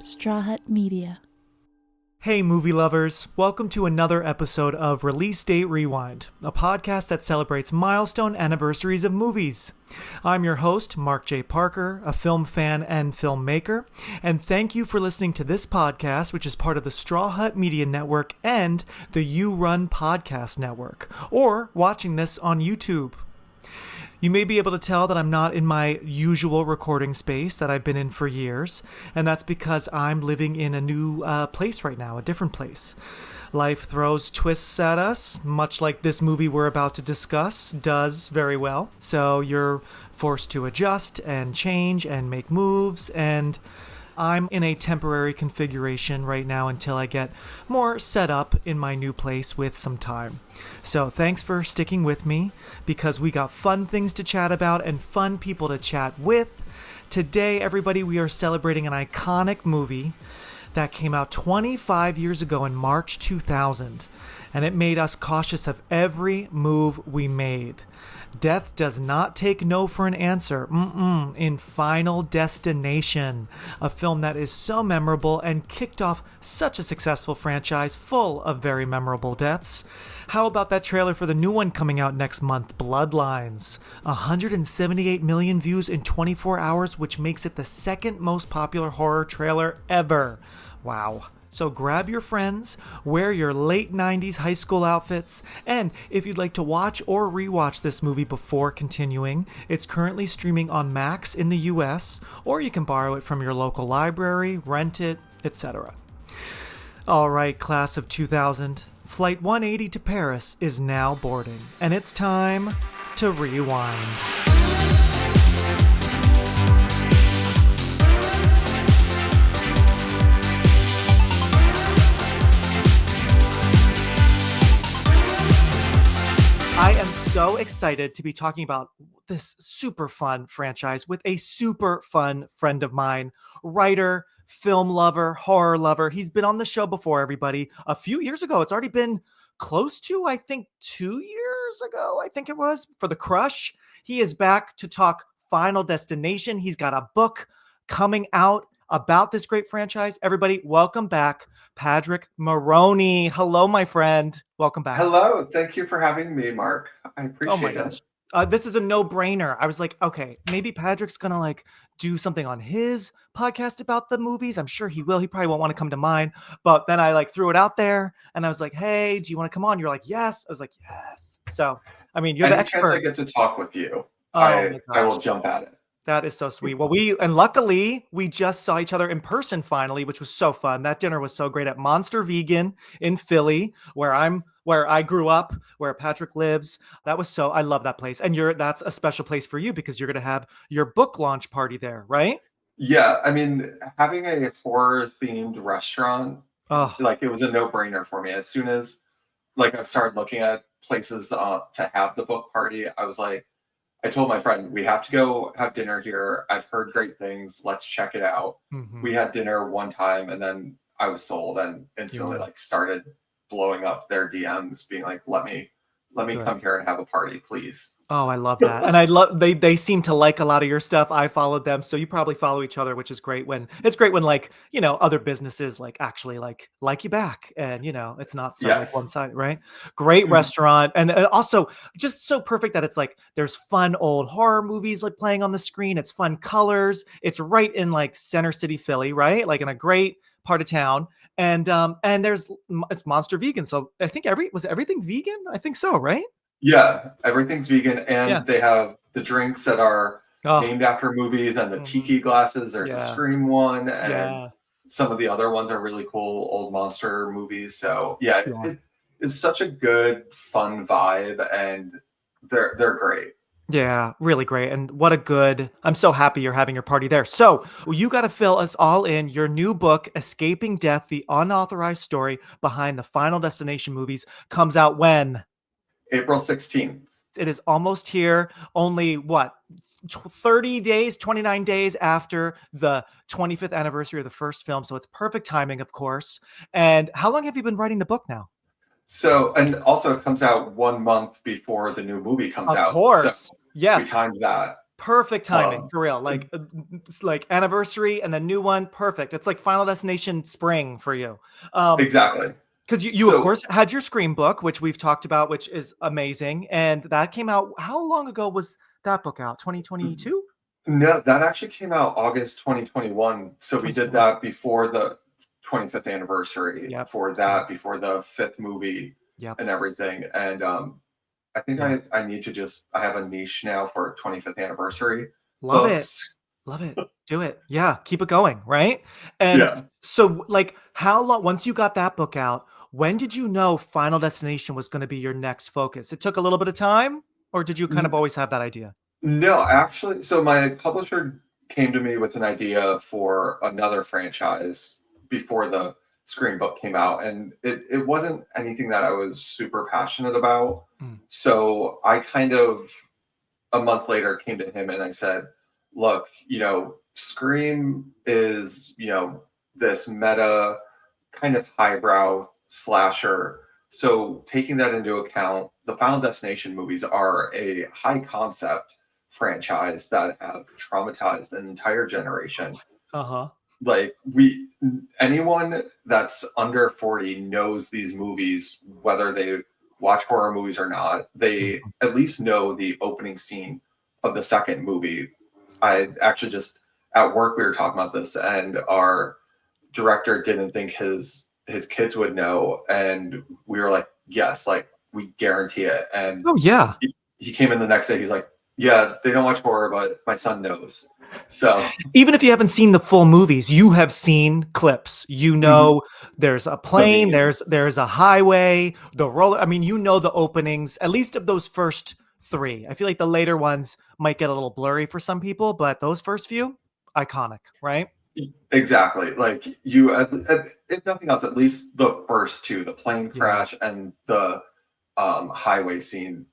Straw Hut Media. Hey movie lovers, welcome to another episode of Release Date Rewind, a podcast that celebrates milestone anniversaries of movies. I'm your host, Mark J. Parker, a film fan and filmmaker, and thank you for listening to this podcast, which is part of the Straw Hut Media Network and the You Run Podcast Network, or watching this on YouTube. You may be able to tell that I'm not in my usual recording space that I've been in for years, and that's because I'm living in a new place right now, a different place. Life throws twists at us, much like this movie we're about to discuss does very well. So you're forced to adjust and change and make moves, and I'm in a temporary configuration right now until I get more set up in my new place with some time. So thanks for sticking with me because we got fun things to chat about and fun people to chat with. Today, everybody, we are celebrating an iconic movie that came out 25 years ago in March 2000, and it made us cautious of every move we made. Death does not take no for an answer in Final Destination, a film that is so memorable and kicked off such a successful franchise full of very memorable deaths. How about that trailer for the new one coming out next month, Bloodlines? 178 million views in 24 hours, which makes it the second most popular horror trailer ever. Wow. So grab your friends, wear your late 90s high school outfits, and if you'd like to watch or rewatch this movie before continuing, it's currently streaming on Max in the US, or you can borrow it from your local library, rent it, etc. All right, class of 2000, Flight 180 to Paris is now boarding, and it's time to rewind. I am so excited to be talking about this super fun franchise with a super fun friend of mine, writer, film lover, horror lover. He's been on the show before, everybody, a few years ago. It's already been close to, I think, 2 years ago, I think it was, for The Crush. He is back to talk Final Destination. He's got a book coming out about this great franchise. Everybody, welcome back, Padraic Maroney. Hello, my friend. Welcome back. Hello. Thank you for having me, Mark. I appreciate Oh my gosh. This is a no-brainer. I was like, okay, maybe Padraic's gonna do something on his podcast about the movies. I'm sure he will. He probably won't want to come to mine. But then I threw it out there and I was like, hey, do you want to come on? You're like, yes. I was like, yes. So, I mean, you're the expert. Any chance I get to talk with you, Oh I will jump at it. That is so sweet. Well, luckily we just saw each other in person finally, which was so fun. That dinner was so great at Monster Vegan in Philly, where I grew up, where Patrick lives. I love that place. And that's a special place for you because you're going to have your book launch party there, right? Yeah. I mean, having a horror themed restaurant, it was a no brainer for me. As soon as I started looking at places to have the book party, I told my friend, we have to go have dinner here. I've heard great things. Let's check it out. Mm-hmm. We had dinner one time and then I was sold and instantly started blowing up their DMs being like, let me come here and have a party, please. Oh, I love that. And I love, they seem to like a lot of your stuff. I followed them. So you probably follow each other, which is great when other businesses actually like you back and, it's not so one-sided, right? Great restaurant. And also just so perfect that it's there's fun old horror movies playing on the screen. It's fun colors. It's right in Center City, Philly, right? In a great part of town. And it's Monster Vegan. So I think was everything vegan? I think so, right? Yeah, everything's vegan, and they have the drinks that are named after movies, and the tiki glasses. There's a Scream one, and some of the other ones are really cool old monster movies. So it is such a good, fun vibe, and they're great. Yeah, really great. And I'm so happy you're having your party there. So you got to fill us all in. Your new book, Escaping Death, the Unauthorized Story Behind the Final Destination Movies, comes out when? April 16th. It is almost here. Only 30 days, 29 days after the 25th anniversary of the first film. So it's perfect timing, of course. And how long have you been writing the book now? So, and also it comes out 1 month before the new movie comes out. Of course. So yes. We timed that. Perfect timing Um, for real. Like anniversary and the new one. Perfect. It's like Final Destination spring for you. Um, exactly. because you of So course had your Scream book, which we've talked about, which is amazing. And that came out. How long ago was that book out? 2022? no, that actually came out August 2021. So we did 2021. that before the 25th anniversary, Yep. for So that, before the fifth movie yep. and everything. And I think Yeah. I need to just, I have a niche now for 25th anniversary Love it. books. Love it. Do it. Yeah, keep it going, right? And Yeah. so like how long once you got that book out, when did you know Final Destination was going to be your next focus? It took a little bit of time, or did you kind of N- always have that idea? No, actually, so my publisher came to me with an idea for another franchise before the Scream book came out, and it wasn't anything that I was super passionate about. Mm, So I kind of, a month later, came to him and I said, look, Scream is, this meta kind of highbrow slasher. So taking that into account, the Final Destination movies are a high concept franchise that have traumatized an entire generation. uh-huh. Like anyone that's under 40 knows these movies, whether they watch horror movies or not. They Mhm. at least know the opening scene of the second movie. I actually just, at work, we were talking about this, and our director didn't think his kids would know, and we were like, yes, like we guarantee it. And Oh yeah. he came in the next day, he's like, yeah, they don't watch horror, but my son knows. So Even if you haven't seen the full movies, you have seen clips. You mhm, know there's a the plane, there's memes. there's a highway, the roller. I mean, you know the openings, at least of those first three. I feel like the later ones might get a little blurry for some people, but those first few, iconic, right? Exactly. Like if nothing else, at least the first two, the plane Yeah. crash and the highway scene,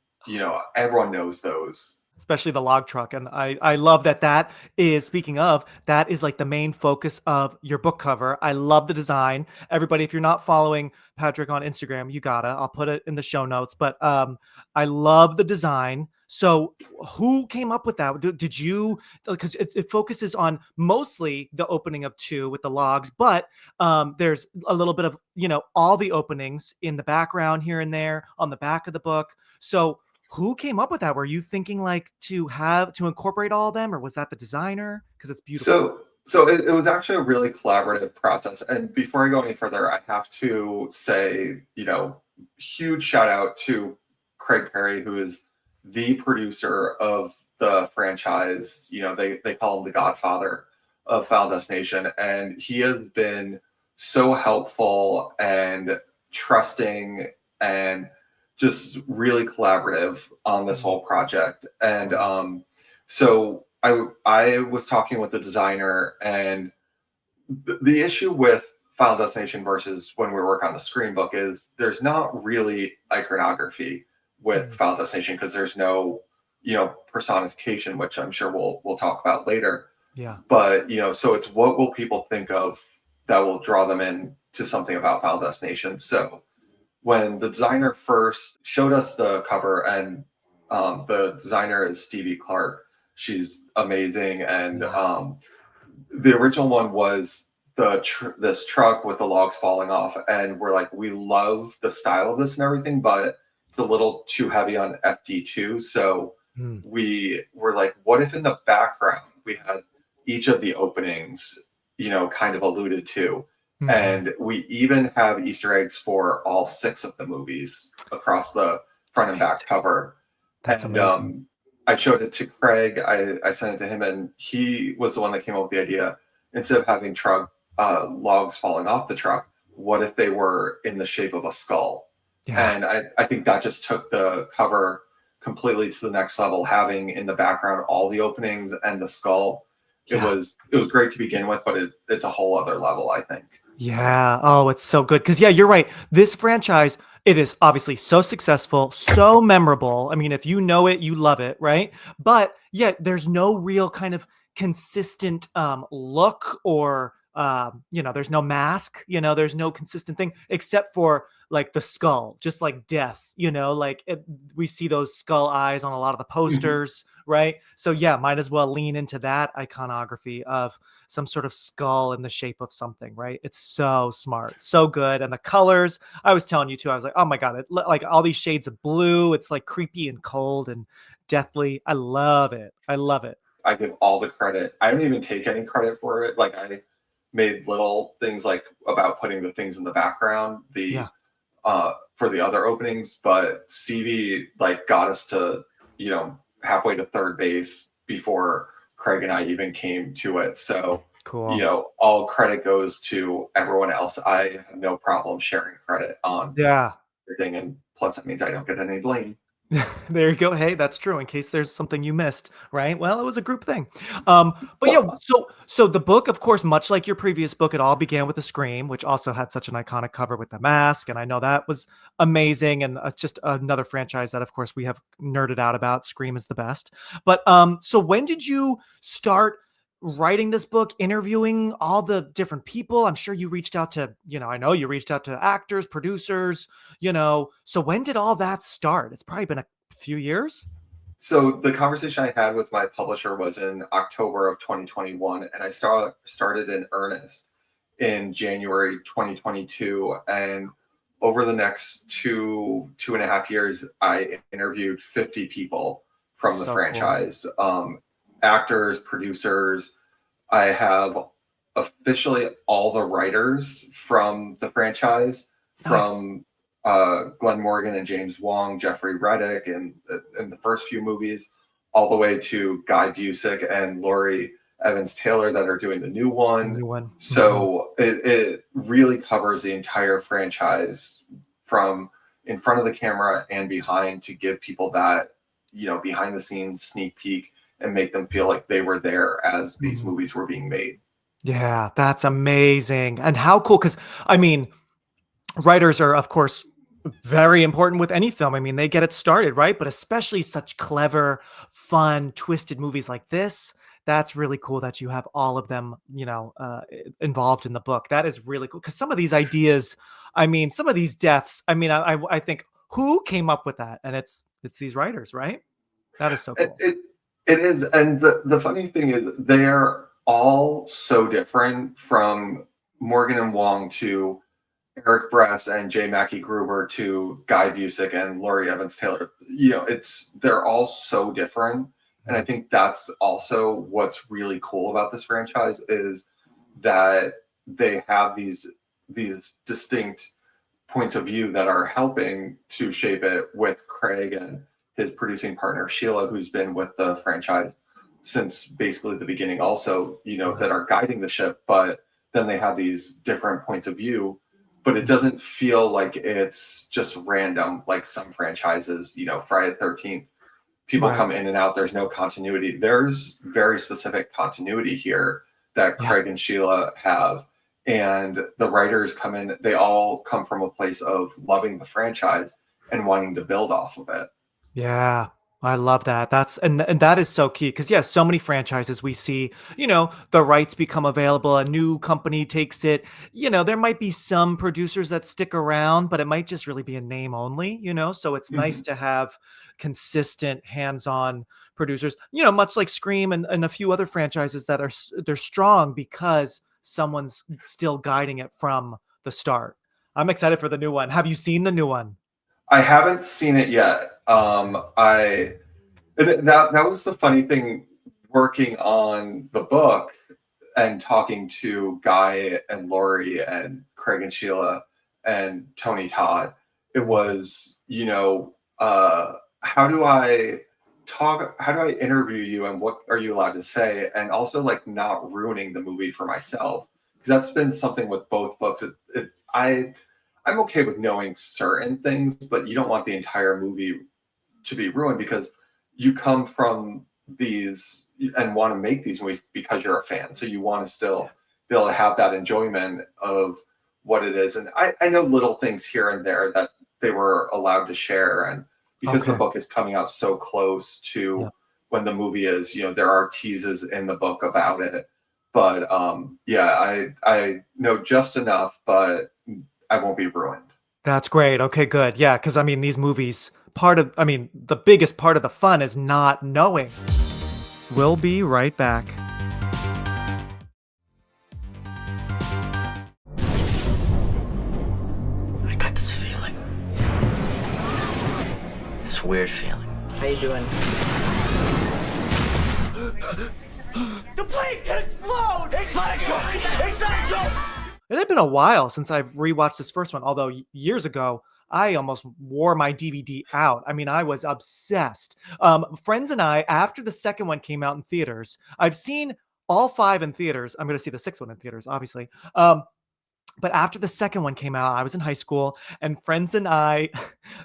everyone knows those. Especially the log truck. And I love that that is, speaking of, that is like the main focus of your book cover. I love the design. Everybody, if you're not following Patrick on Instagram, you gotta. I'll put it in the show notes. But I love the design. So who came up with that? Did you, because it focuses on mostly the opening of two with the logs, but there's a little bit of, all the openings in the background here and there on the back of the book. So who came up with that? Were you thinking like to incorporate all of them, or was that the designer? Because it's beautiful. So it was actually a really collaborative process. And before I go any further, I have to say, huge shout out to Craig Perry, who is the producer of the franchise. They call him the Godfather of Final Destination, and he has been so helpful and trusting and just really collaborative on this Mhm. whole project. And Wow. so I was talking with the designer, and the issue with Final Destination versus when we work on the Screen book is there's not really iconography with Mm, Final Destination because there's no personification, which I'm sure we'll talk about later. yeah. But so it's what will people think of that will draw them in to something about Final Destination. So when the designer first showed us the cover, and the designer is Stevie Clark. She's amazing, and Yeah. the original one was this truck with the logs falling off, and we're like, we love the style of this and everything, but it's a little too heavy on FD2. So Mm, we were like, what if in the background we had each of the openings, kind of alluded to, mhm. and we even have Easter eggs for all six of the movies across the front and back Amazing. cover. That's And amazing. I showed it to Craig. I sent it to him, and he was the one that came up with the idea. Instead of having truck logs falling off the truck, what if they were in the shape of a skull? Yeah. And I think that just took the cover completely to the next level, having in the background all the openings and the skull. It Yeah. was it was great to begin with, but it's a whole other level, I think. Yeah. Oh, it's so good. Because, yeah, you're right. This franchise, it is obviously so successful, so memorable. I mean, if you know it, you love it, right? But yeah, there's no real kind of consistent look or there's no mask, there's no consistent thing except for like the skull, just like death, we see those skull eyes on a lot of the posters, right? So yeah, might as well lean into that iconography of some sort of skull in the shape of something, right? It's so smart, so good. And the colors, I was telling you too, I was like, oh my God, like all these shades of blue, it's like creepy and cold and deathly. I love it. I love it. I give all the credit. I don't even take any credit for it. Like I made little things like about putting the things in the background, Yeah. for the other openings, but Stevie like got us to, halfway to third base before Craig and I even came to it. So, Cool. all credit goes to everyone else. I have no problem sharing credit on Yeah. everything. And plus that means I don't get any blame. There you go. Hey, that's true. In case there's something you missed, right? Well, it was a group thing. But yeah, Well, so the book, of course, much like your previous book, it all began with a Scream, which also had such an iconic cover with the mask, and I know that was amazing. And just another franchise that, of course, we have nerded out about. Scream is the best. But so when did you start writing this book, interviewing all the different people? I'm sure you reached out to, I know you reached out to actors, producers, so when did all that start? It's probably been a few years. so the conversation I had with my publisher was in October of 2021, and I started in earnest in January 2022. And over the next 2.5 years, I interviewed 50 people from the So cool. franchise, actors, producers. I have officially all the writers from the franchise, Nice. from Glenn Morgan and James Wong, Jeffrey Reddick, and in the first few movies, all the way to Guy Busick and Laurie Evans Taylor that are doing the new The one. new one. So it really covers the entire franchise from in front of the camera and behind to give people that, behind the scenes sneak peek and make them feel like they were there as these Mhm. movies were being made. Yeah, that's amazing. And how cool, because I mean, writers are, of course, very important with any film. I mean, they get it started, right? But especially such clever, fun, twisted movies like this. That's really cool that you have all of them, involved in the book. That is really cool because some of these ideas, I mean, some of these deaths. I mean, I think who came up with that, and it's these writers, right? That is so It, cool. it, it is, and the funny thing is, they're all so different, from Morgan and Wong to Eric Bress and J. Mackie Gruber to Guy Busick and Laurie Evans Taylor. They're all so different, and I Mhm. think that's also what's really cool about this franchise is that they have these distinct points of view that are helping to shape it with Craig and his producing partner Sheila, who's been with the franchise since basically the beginning, also, Right. that are guiding the ship. But then they have these different points of view, but it Mhm. doesn't feel like it's just random, like some franchises, Friday the 13th. People Right. come in and out, there's no continuity. There's very specific continuity here that Yeah. Craig and Sheila have. And the writers come in, they all come from a place of loving the franchise and wanting to build off of it. Yeah, I love that. And that is so key because yeah, so many franchises we see, the rights become available, a new company takes it. There might be some producers that stick around, but it might just really be a name only, So it's nice Mhm. to have consistent hands-on producers, much like Scream and a few other franchises that they're strong because someone's still guiding it from the start. I'm excited for the new one. Have you seen the new one? I haven't seen it yet. That was the funny thing, working on the book and talking to Guy and Laurie and Craig and Sheila and Tony Todd. It Mhm. was, how do I talk? How do I interview you, and what are you allowed to say? And also, like, not ruining the movie for myself, because that's been something with both books. I'm okay with knowing certain things, but you don't want the entire movie to be ruined because you come from these and want to make these movies because you're a fan. So you want to still be able to have that enjoyment of what it is. And I know little things here and there that they were allowed to share. And because the Okay. book is coming out so close Yeah. to when the movie is, there are teases in the book about it. But yeah, I know just enough, but I won't be ruined. That's great. Okay, good. Yeah, because I mean, these movies, the biggest part of the fun is not knowing. We'll be right back. I got this feeling. This weird feeling. How you doing? The plane can explode! It's not a joke! It's not a joke! It had been a while since I've rewatched this first one, although years ago, I almost wore my DVD out. I mean, I was obsessed. Friends and I, after the second one came out in theaters, I've seen all five in theaters. I'm going to see the sixth one in theaters, obviously. But after the second one came out, I was in high school, and friends and I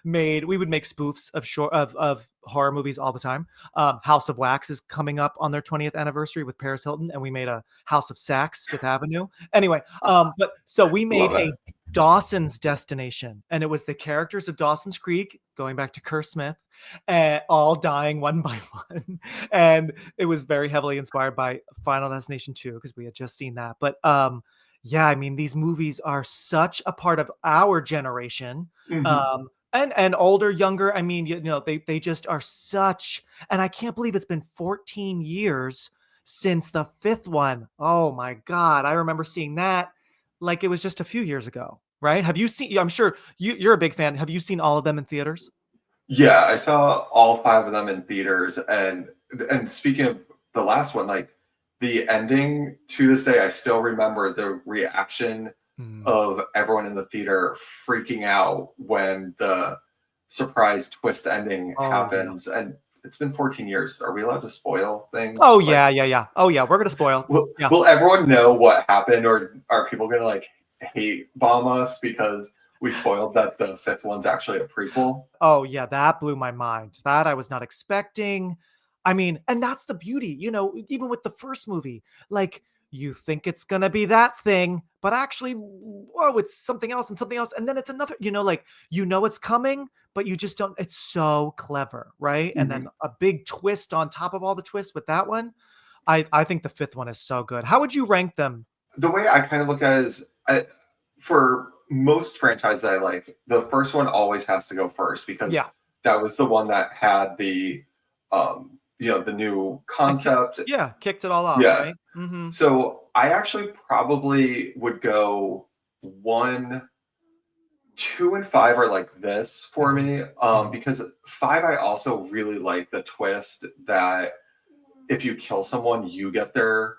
we would make spoofs of horror movies all the time. House of Wax is coming up on their 20th anniversary with Paris Hilton, and we made a House of Sax Fifth Avenue. Anyway, but so we made a Dawson's Destination, and it was the characters of Dawson's Creek, going back to Kerr Smith, all dying one by one, and it was very heavily inspired by Final Destination 2 because we had just seen that. But yeah, I mean, these movies are such a part of our generation. And older, younger. I mean, they just are such, and I can't believe it's been 14 years since the fifth one. Oh my God. I remember seeing that like it was just a few years ago, right? Have you seen, I'm sure you're a big fan. Have you seen all of them in theaters? Yeah, I saw all five of them in theaters, and speaking of the last one, like the ending, to this day, I still remember the reaction of everyone in the theater freaking out when the surprise twist ending happens. Yeah. And it's been 14 years. Are we allowed to spoil things? Oh, yeah, yeah. Oh, yeah, we're going to spoil. Will everyone know what happened, or are people going to like hate bomb us because we spoiled that the fifth one's actually a prequel? Oh, yeah, that blew my mind. That I was not expecting. I mean, and that's the beauty, even with the first movie, like you think it's going to be that thing, but actually, it's something else and something else. And then it's another, it's coming, but you just don't, it's so clever. Right. And then a big twist on top of all the twists with that one. I think the fifth one is so good. How would you rank them? The way I kind of look at it is for most franchises I like, the first one always has to go first because that was the one that had the, the new concept. Kicked it all off. Yeah. Right? Mm-hmm. So I actually probably would go 1, 2, and 5 are like this for me. Because 5, I also really like the twist that if you kill someone, you get their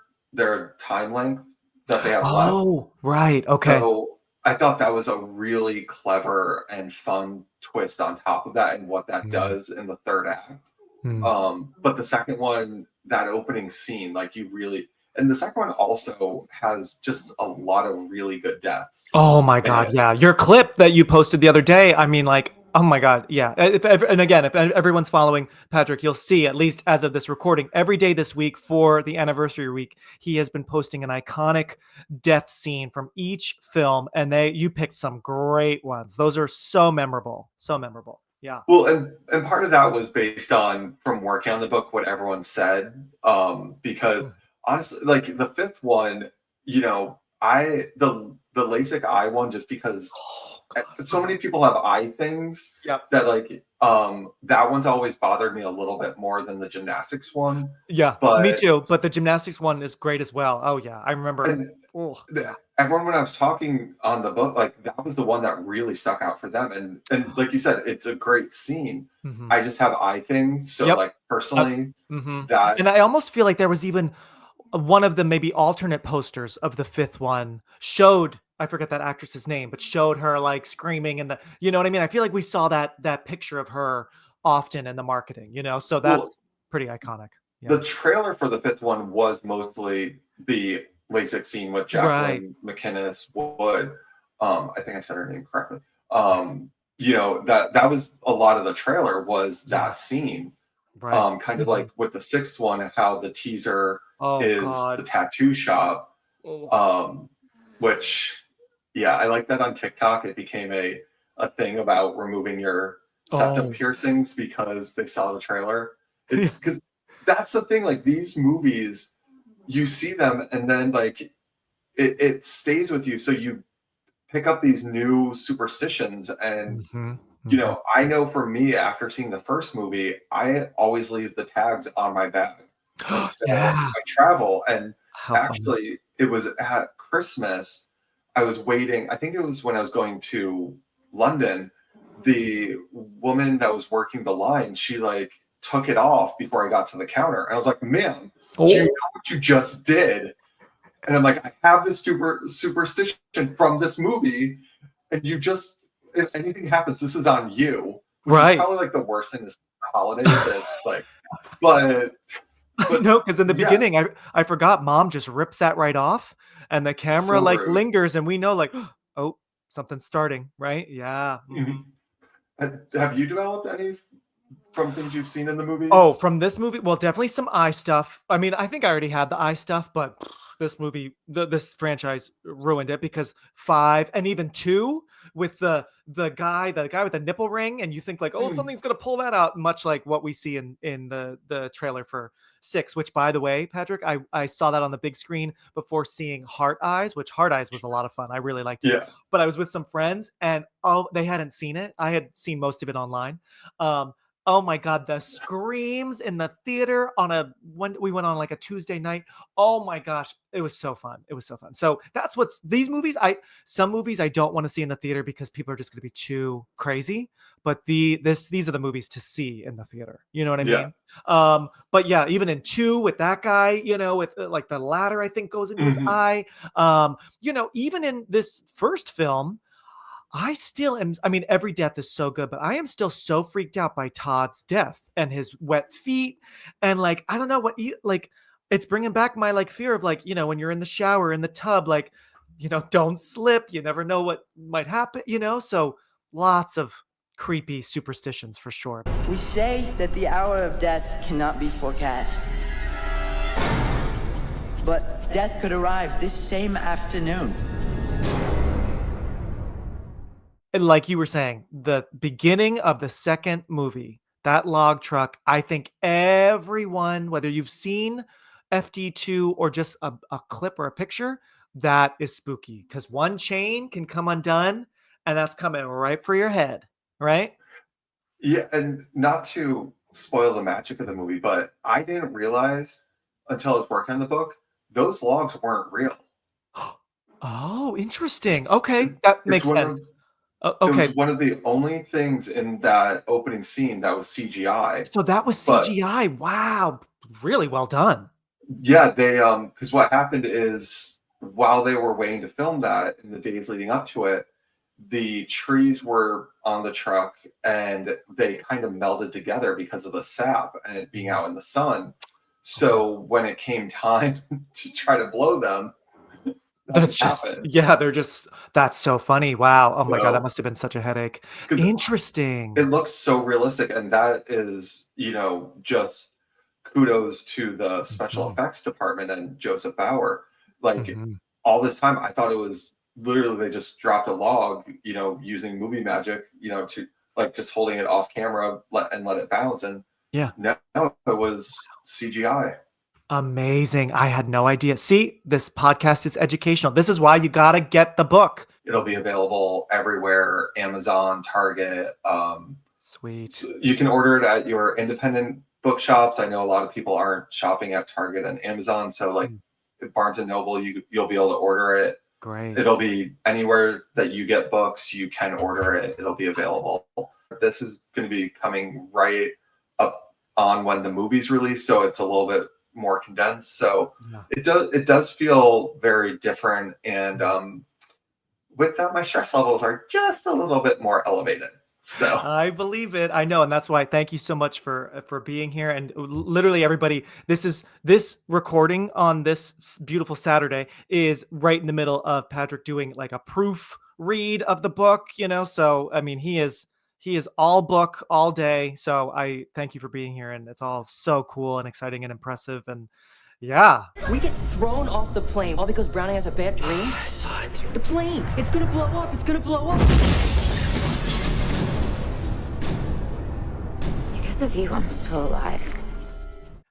time length that they have left. Oh, right. Okay. So I thought that was a really clever and fun twist on top of that and what that does in the third act. But the second one, that opening scene, like and the second one also has just a lot of really good deaths. Oh my God. Yeah. Your clip that you posted the other day. I mean, like, oh my God. Yeah. If everyone's following Padraic, you'll see, at least as of this recording, every day this week for the anniversary week, he has been posting an iconic death scene from each film. And you picked some great ones. Those are so memorable. So memorable. Yeah. Well, and part of that was based on, from working on the book, what everyone said. Because honestly, like the fifth one, the LASIK eye one, just because so many people have eye things that like that one's always bothered me a little bit more than the gymnastics one. Yeah, me too. But the gymnastics one is great as well. Oh yeah, I remember. Everyone, when I was talking on the book, like that was the one that really stuck out for them. And like you said, it's a great scene. I just have eye things, so like personally, that. And I almost feel like there was even one of the maybe alternate posters of the fifth one showed, I forget that actress's name, but showed her like screaming and you know what I mean? I feel like we saw that picture of her often in the marketing, so that's pretty iconic. Yeah. The trailer for the fifth one was mostly the LASIK scene with Jacqueline McInnes Wood. I think I said her name correctly. That was a lot of the trailer was that scene. Right. Kind of like with the sixth one, how the teaser is the tattoo shop. Which, I like that on TikTok. It became a thing about removing your septum piercings because they saw the trailer. It's because that's the thing. Like these movies you see them, and then like it stays with you. So you pick up these new superstitions, and Mm-hmm. Mm-hmm. I know for me, after seeing the first movie, I always leave the tags on my bag until Yeah. I travel. And How funny. actually, it was at Christmas. I was waiting. I think it was when I was going to London. The woman that was working the line, she like took it off before I got to the counter. And I was like, ma'am, do you know Oh, what you just did? And I'm like, I have this superstition from this movie, and you just, if anything happens, this is on you, which is right. probably like the worst thing this holidays. That like, but I but know, because in the yeah, beginning, I forgot mom just rips that right off, and the camera so like rude. lingers, and we know like, oh, something's starting, right? Yeah. Mhm. Mhm. Have you developed any from things you've seen in the Oh, movies? from this movie? Well, definitely some eye stuff. I mean, I think I already had the eye stuff, but this movie, this franchise ruined it because 5 and even 2 with the guy with the nipple ring, and you think like, oh, Mm, something's gonna pull that out, much like what we see in the trailer for 6. Which, by the way, Patrick, I saw that on the big screen before seeing Heart Eyes, which Heart Eyes was a lot of fun. I really liked it, yeah. but I was with some friends, and oh, they hadn't seen it. I had seen most of it online. Um, Oh my god, the screams in the theater on a when we went on like a Tuesday night. Oh my gosh, it was so fun. It was so fun. So that's what's these movies. Some movies I don't want to see in the theater because people are just going to be too crazy. But these are the movies to see in the theater. You know what I Yeah. mean? But yeah, even in 2 with that guy, with like the ladder, I think goes into his Mhm. eye. Even in this first film, I still am. I mean, every death is so good, but I am still so freaked out by Todd's death and his wet feet. And like, I don't know what you like. It's bringing back my like fear of like, when you're in the shower in the tub, like, don't slip. You never know what might happen. So lots of creepy superstitions for sure. We say that the hour of death cannot be forecast. But death could arrive this same afternoon. And like you were saying, the beginning of the second movie, that log truck, I think everyone, whether you've seen FD2 or just a clip or a picture, that is spooky because one chain can come undone and that's coming right for your head, right? Yeah, and not to spoil the magic of the movie, but I didn't realize until I was working on the book, those logs weren't real. Oh, interesting. Okay, that It's makes one sense. of It was Okay, one of the only things in that opening scene that was CGI. so that was But CGI. Wow, really well done. yeah, they because what happened is while they were waiting to film that in the days leading up to it, the trees were on the truck and they kind of melded together because of the sap and it being Mhm. out in the sun. Okay. So when it came time to try to blow them, nothing That's just happened. yeah, that's so funny. Wow. Oh my god, that So must have been such a headache. because it Interesting. looks so realistic, and that is, just kudos to the special Mhm, effects department and Joseph Bauer. Like mhm. all this time, I thought it was literally they just dropped a log, using movie magic, to like just holding it off camera, let it bounce, and Yeah. no, it was CGI. Amazing. I had no idea. See, this podcast is educational. This is why you gotta get the book. It'll be available everywhere: Amazon, Target. Sweet. So you can order it at your independent bookshops. I know a lot of people aren't shopping at Target and Amazon, so like Mm, at Barnes and Noble, you'll be able to order it. great. It'll be anywhere that you get books, you can order it. It'll be Nice. available. This is going to be coming right up on when the movie's released, so it's a little bit more condensed. So Yeah. it does feel very different, and Mm. with that, my stress levels are just a little bit more elevated. So I believe it. I know, and that's why thank you so much for being here. And literally, everybody, this recording on this beautiful Saturday is right in the middle of Patrick doing like a proof read of the book. So I mean, he is all book all day. So I thank you for being here, and it's all so cool and exciting and impressive. And yeah, We get thrown off the plane all because Brownie has a bad dream. I saw it. The plane, it's gonna blow up. It's gonna blow up. Because of you, I'm still alive.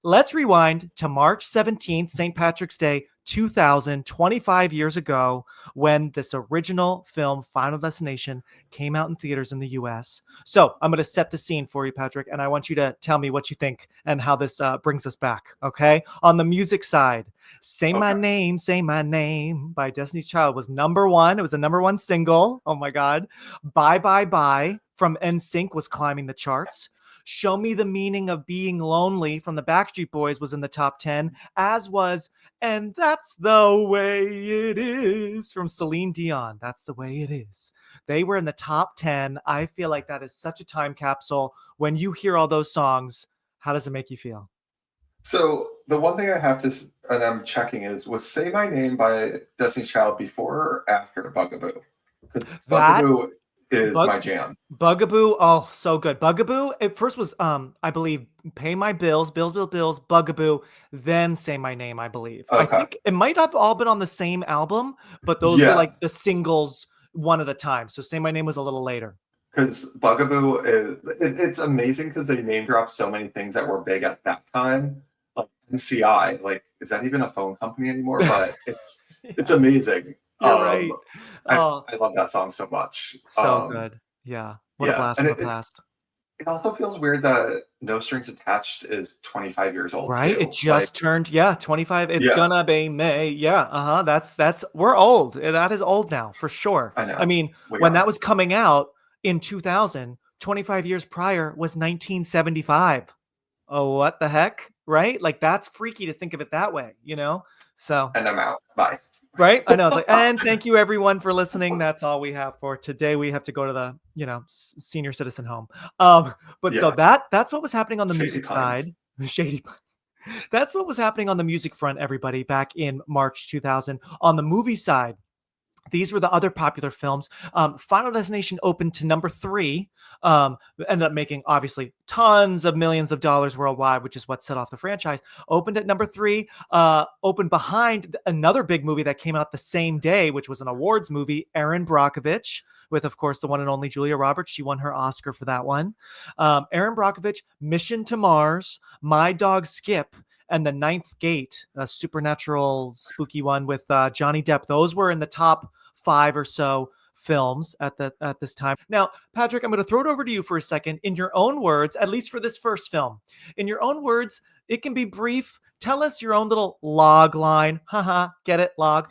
let's rewind to March 17th, St. Patrick's Day, 2000, 25 years ago, when this original film, Final Destination, came out in theaters in the US. So I'm going to set the scene for you, Patrick, and I want you to tell me what you think and how this brings us back, okay? On the music side, Say My Name by Destiny's Child was number one. It was the number one single. Oh my God. Bye Bye Bye from NSYNC was climbing the charts. Show Me the Meaning of Being Lonely from the Backstreet Boys was in the top 10, as was And That's the Way It Is from Celine Dion. That's the way it is. They were in the top 10. I feel like that is such a time capsule. When you hear all those songs, how does it make you feel? So the one thing I have to, and I'm checking is, was Say My Name by Destiny's Child before or after Bugaboo? Because That Bugaboo is my jam. Bugaboo, oh, so good. Bugaboo, it first was, I believe, Pay My Bills, Bills, Bugaboo, then Say My Name, I believe. I Okay. think it might have all been on the same album, but those were Yeah. like the singles one at a time. So Say My Name was a little later. Because Bugaboo it's amazing because they name drop so many things that were big at that time. Like MCI, like, is that even a phone company anymore? But it's amazing. You're right. Oh, I love that song so much. so good. Yeah. What a Yeah, blast and from the past. it also feels weird that No Strings Attached is 25 years old Right? It too. Like, just turned, yeah, 25. It's yeah, gonna be May. Yeah. That's we're old. That is old now for sure. I I know. mean, We when that are. was coming out in 2000, 25 years prior was 1975. Oh, what the heck? Right? Like that's freaky to think of it that way, you know? So, And I'm out. Bye. right? I know. It's like, and thank you everyone for listening. That's all we have for today. We have to go to the, senior citizen home. But so Yeah. that's what was happening on the Shady music Pines. side. Shady. That's what was happening on the music front, everybody, back in March 2000. On the movie side, these were the other popular films. Final Destination opened to number 3. Ended up making obviously tons of millions of dollars worldwide, which is what set off the franchise. Opened at number 3. Opened behind another big movie that came out the same day, which was an awards movie, Erin Brockovich, with of course the one and only Julia Roberts. She won her Oscar for that one. Erin Brockovich, Mission to Mars, My Dog Skip, and The Ninth Gate, a supernatural spooky one with Johnny Depp. Those were in the top 5 or so films at this time. Now, Patrick, I'm going to throw it over to you for a second. In your own words, at least for this first film, in your own words, it can be brief. Tell us your own little log line. Haha, get it, log.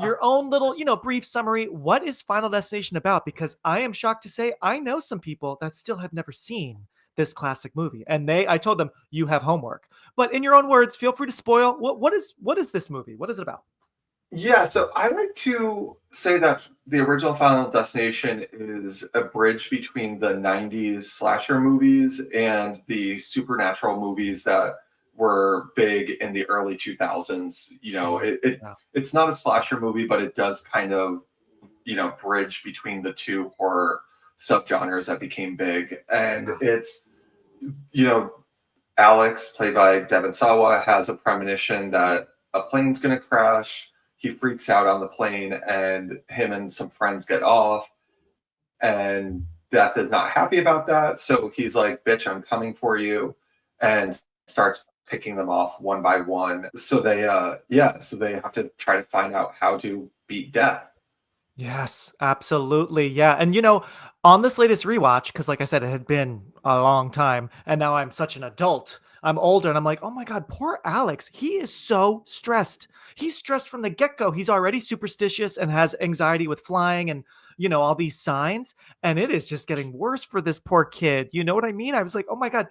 Your own little, brief summary. What is Final Destination about? Because I am shocked to say I know some people that still have never seen this classic movie, and I told them you have homework. But in your own words, feel free to spoil. What is this movie? What is it about? Yeah, so I like to say that the original Final Destination is a bridge between the 90s slasher movies and the supernatural movies that were big in the early 2000s. Yeah. It's not a slasher movie, but it does kind of, bridge between the two horror subgenres that became big. And it's, Alex, played by Devon Sawa, has a premonition that a plane's going to crash. He freaks out on the plane, and him and some friends get off. And Death is not happy about that. So he's like, bitch, I'm coming for you. And starts picking them off one by one. So they have to try to find out how to beat Death. Yes, absolutely. Yeah. And on this latest rewatch, because like I said, it had been a long time, and now I'm such an adult. I'm older, and I'm like, oh my God, poor Alex. He is so stressed. He's stressed from the get-go. He's already superstitious and has anxiety with flying and all these signs. And it is just getting worse for this poor kid. You know what I mean? I was like, oh my God,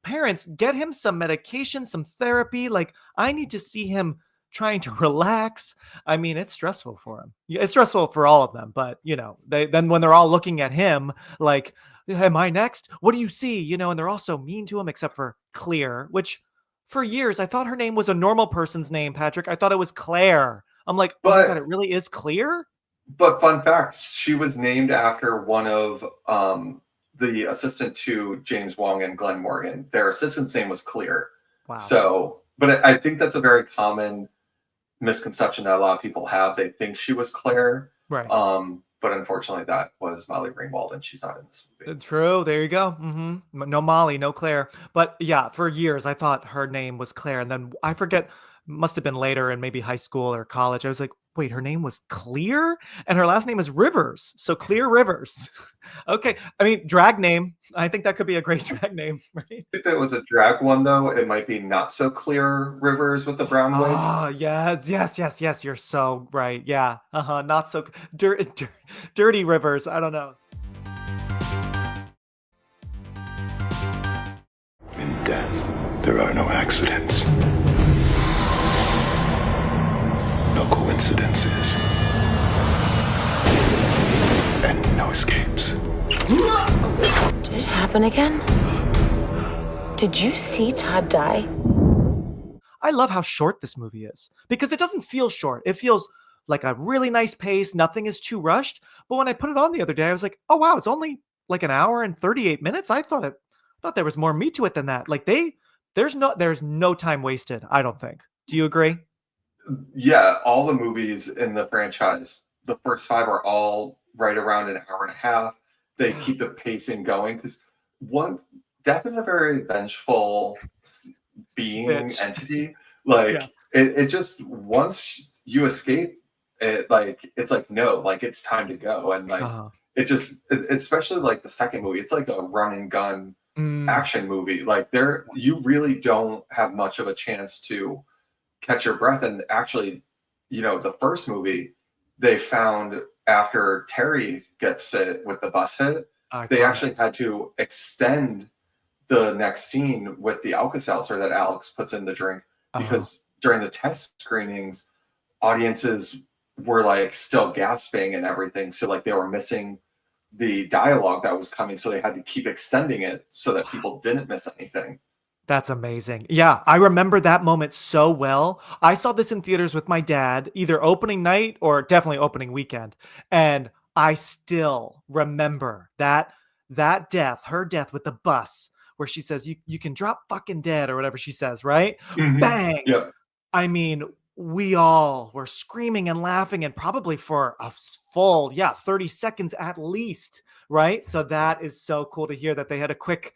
parents, get him some medication, some therapy. Like, I need to see him trying to relax. I mean, it's stressful for him. It's stressful for all of them, but then when they're all looking at him like, am I next? What do you see? And they're all so mean to him, except for Clear, which for years I thought her name was a normal person's name, Patrick. I thought it was Claire. I'm like, oh my God, it really is Clear? But fun fact, she was named after one of the assistant to James Wong and Glenn Morgan. Their assistant's name was Clear. Wow. So, but I think that's a very common misconception that a lot of people have. They think she was Claire. Right. but unfortunately that was Molly Ringwald and she's not in this movie. True. There you go. No Molly, no Claire. But yeah, for years I thought her name was Claire, and then I forget. Must have been later in maybe high school or college. I was like, wait, her name was Clear, and her last name is Rivers. So Clear Rivers. Okay. I mean, drag name. I think that could be a great drag name, right? If it was a drag one though, it might be Not So Clear Rivers with the brown wig. Ah, yes. You're so right. Yeah. Not so dirty Rivers. I don't know. In death, there are no accidents. No coincidences. And no escapes. Did it happen again? Did you see Todd die? I love how short this movie is because it doesn't feel short. It feels like a really nice pace. Nothing is too rushed. But when I put it on the other day, I was like, oh wow, it's only like an hour and 38 minutes. I thought there was more meat to it than that. Like there's no time wasted, I don't think. Do you agree? Yeah, all the movies in the franchise, the first 5 are all right around an hour and a half. They keep the pacing going because death is a very vengeful entity. Like it just, once you escape it, like it's like no, like it's time to go. And like especially like the second movie, it's like a run and gun action movie. Like you really don't have much of a chance to catch your breath. And actually, the first movie, they found after Terry gets hit with the bus hit, they actually had to extend the next scene with the Alka-Seltzer that Alex puts in the drink because during the test screenings, audiences were like still gasping and everything. So like they were missing the dialogue that was coming. So they had to keep extending it so that people didn't miss anything. That's amazing. Yeah, I remember that moment so well. I saw this in theaters with my dad, either opening night or definitely opening weekend. And I still remember that death, her death with the bus, where she says, you can drop fucking dead or whatever she says, right? Mm-hmm. Bang. Yep. I mean, we all were screaming and laughing, and probably for a full, 30 seconds at least, right? So that is so cool to hear that they had a quick,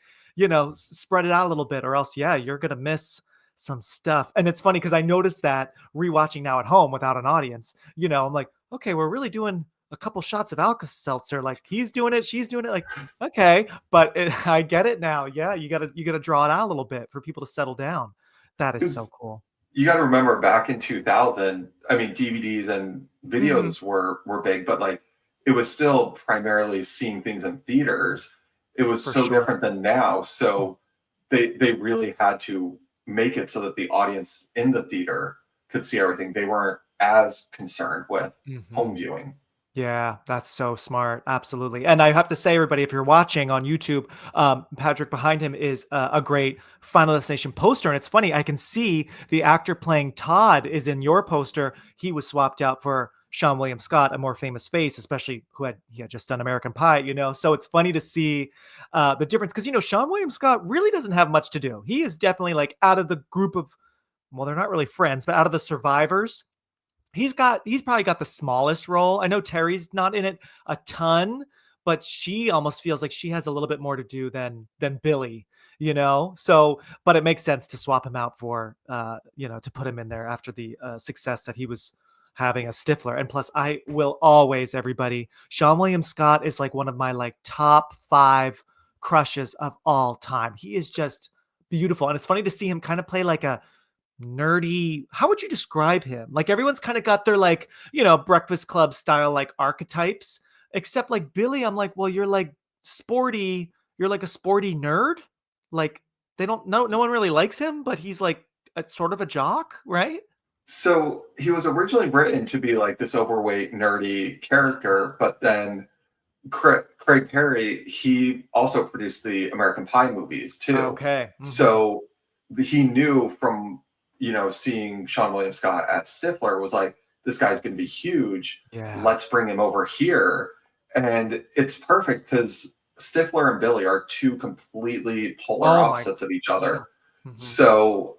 spread it out a little bit, or else, you're going to miss some stuff. And it's funny because I noticed that rewatching now at home without an audience, I'm like, okay, we're really doing a couple shots of Alka-Seltzer. Like he's doing it, she's doing it. Like, okay, but I get it now. Yeah. You gotta draw it out a little bit for people to settle down. That is so cool. You got to remember back in 2000, I mean, DVDs and videos were big, but like it was still primarily seeing things in theaters. It was different than now. So they really had to make it so that the audience in the theater could see everything. They weren't as concerned with home viewing. Yeah, that's so smart. Absolutely. And I have to say, everybody, if you're watching on YouTube, Padraic behind him is a great Final Destination poster. And it's funny, I can see the actor playing Todd is in your poster. He was swapped out for Sean William Scott, a more famous face, especially he had just done American Pie, So it's funny to see the difference because, Sean William Scott really doesn't have much to do. He is definitely like out of the group of, well, they're not really friends, but out of the survivors, he's probably got the smallest role. I know Terry's not in it a ton, but she almost feels like she has a little bit more to do than Billy, So, but it makes sense to swap him out for, to put him in there after the success that he was having as Stifler. And plus, I will always, everybody, Sean William Scott is like one of my like top 5 crushes of all time. He is just beautiful, and it's funny to see him kind of play like a nerdy, how would you describe him? Like everyone's kind of got their like, Breakfast Club style like archetypes, except like Billy, I'm like, well, you're like sporty, you're like a sporty nerd. Like no one really likes him, but he's like a sort of a jock, right? So he was originally written to be like this overweight, nerdy character, but then Craig Perry, he also produced the American Pie movies too. Okay. So he knew from seeing Sean William Scott as Stifler was like, this guy's going to be huge. Yeah. Let's bring him over here. And it's perfect because Stifler and Billy are two completely polar opposites of each other. So,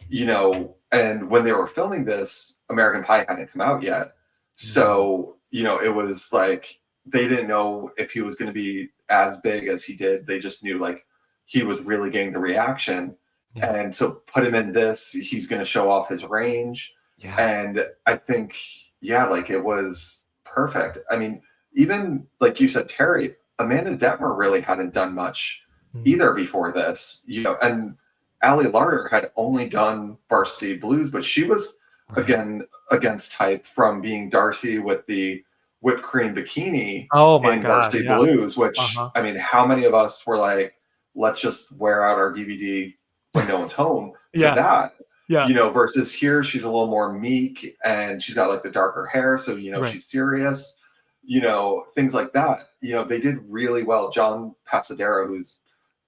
and when they were filming this, American Pie hadn't come out yet. So, it was like they didn't know if he was going to be as big as he did. They just knew like he was really getting the reaction. Yeah. And so put him in this, he's going to show off his range. Yeah. And I think, yeah, like it was perfect. I mean, even like you said, Terry, Amanda Detmer really hadn't done much either before this, you know, and Ali Larter had only done Varsity Blues, but she was again against type from being Darcy with the whipped cream bikini in Varsity Blues, which I mean, how many of us were like, let's just wear out our DVD when no one's home to that, you know, versus here she's a little more meek and she's got like the darker hair. So, you know, she's serious, you know, things like that. You know, they did really well. John Papsadero, who's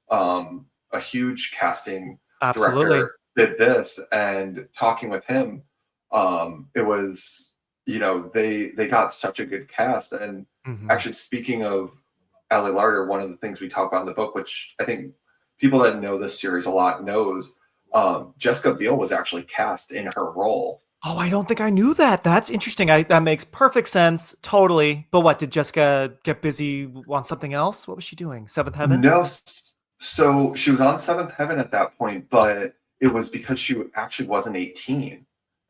a huge casting director, did this, and talking with him, it was, you know, they got such a good cast. And actually, speaking of Ali Larter, one of the things we talk about in the book, which I think people that know this series a lot knows, Jessica Biel was actually cast in her role. Oh, I don't think I knew that. That's interesting. That makes perfect sense. Totally. But what, did Jessica get busy on something else? What was she doing? Seventh Heaven? No. So she was on Seventh Heaven at that point, but it was because she actually wasn't 18.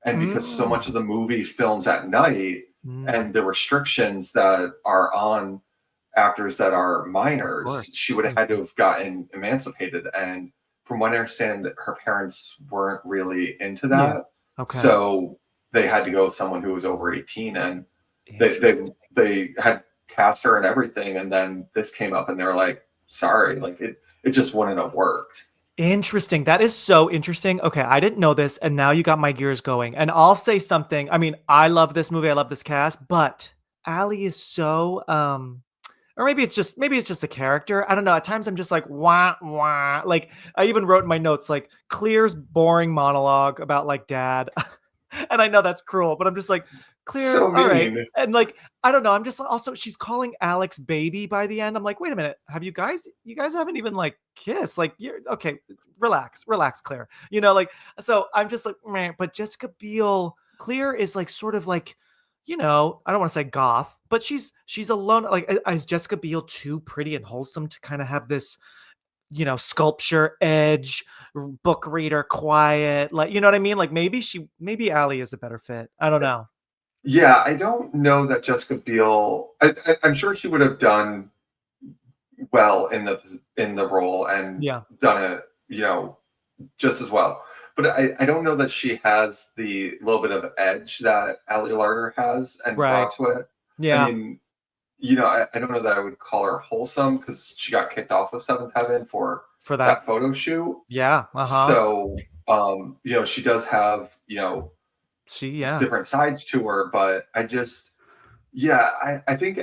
And because so much of the movie films at night and the restrictions that are on actors that are minors, she would have had to have gotten emancipated. And from what I understand, her parents weren't really into that. So they had to go with someone who was over 18, and they had cast her and everything. And then this came up and they were like, sorry, like it just wouldn't have worked. Interesting. That is so interesting. Okay, I didn't know this, and now you got my gears going. And I'll say something. I mean, I love this movie. I love this cast, but Ali is so or maybe it's just a character. I don't know. At times I'm just like, wah, wah. Like I even wrote in my notes, like Clear's boring monologue about like dad. And I know that's cruel, but I'm just like, Clear, so mean. All right. And like, I don't know. I'm just also, she's calling Alex baby by the end. I'm like, wait a minute. Have you guys haven't even like kissed. Like you're okay. Relax, Clear. You know, like, so I'm just like, man, but Jessica Biel, Clear is like, sort of like, you know, I don't want to say goth, but she's alone. Like, is Jessica Biel too pretty and wholesome to kind of have this, you know, sculpture, edge, book reader, quiet, like, you know what I mean? Like maybe Ali is a better fit. I don't know. Yeah, I don't know that Jessica Biel. I'm sure she would have done well in the role and done it, you know, just as well. But I don't know that she has the little bit of edge that Ali Larter has and brought to it. Yeah. I mean, you know, I don't know that I would call her wholesome because she got kicked off of Seventh Heaven for that photo shoot. Yeah. So, you know, she does have, you know, different sides to her, but I think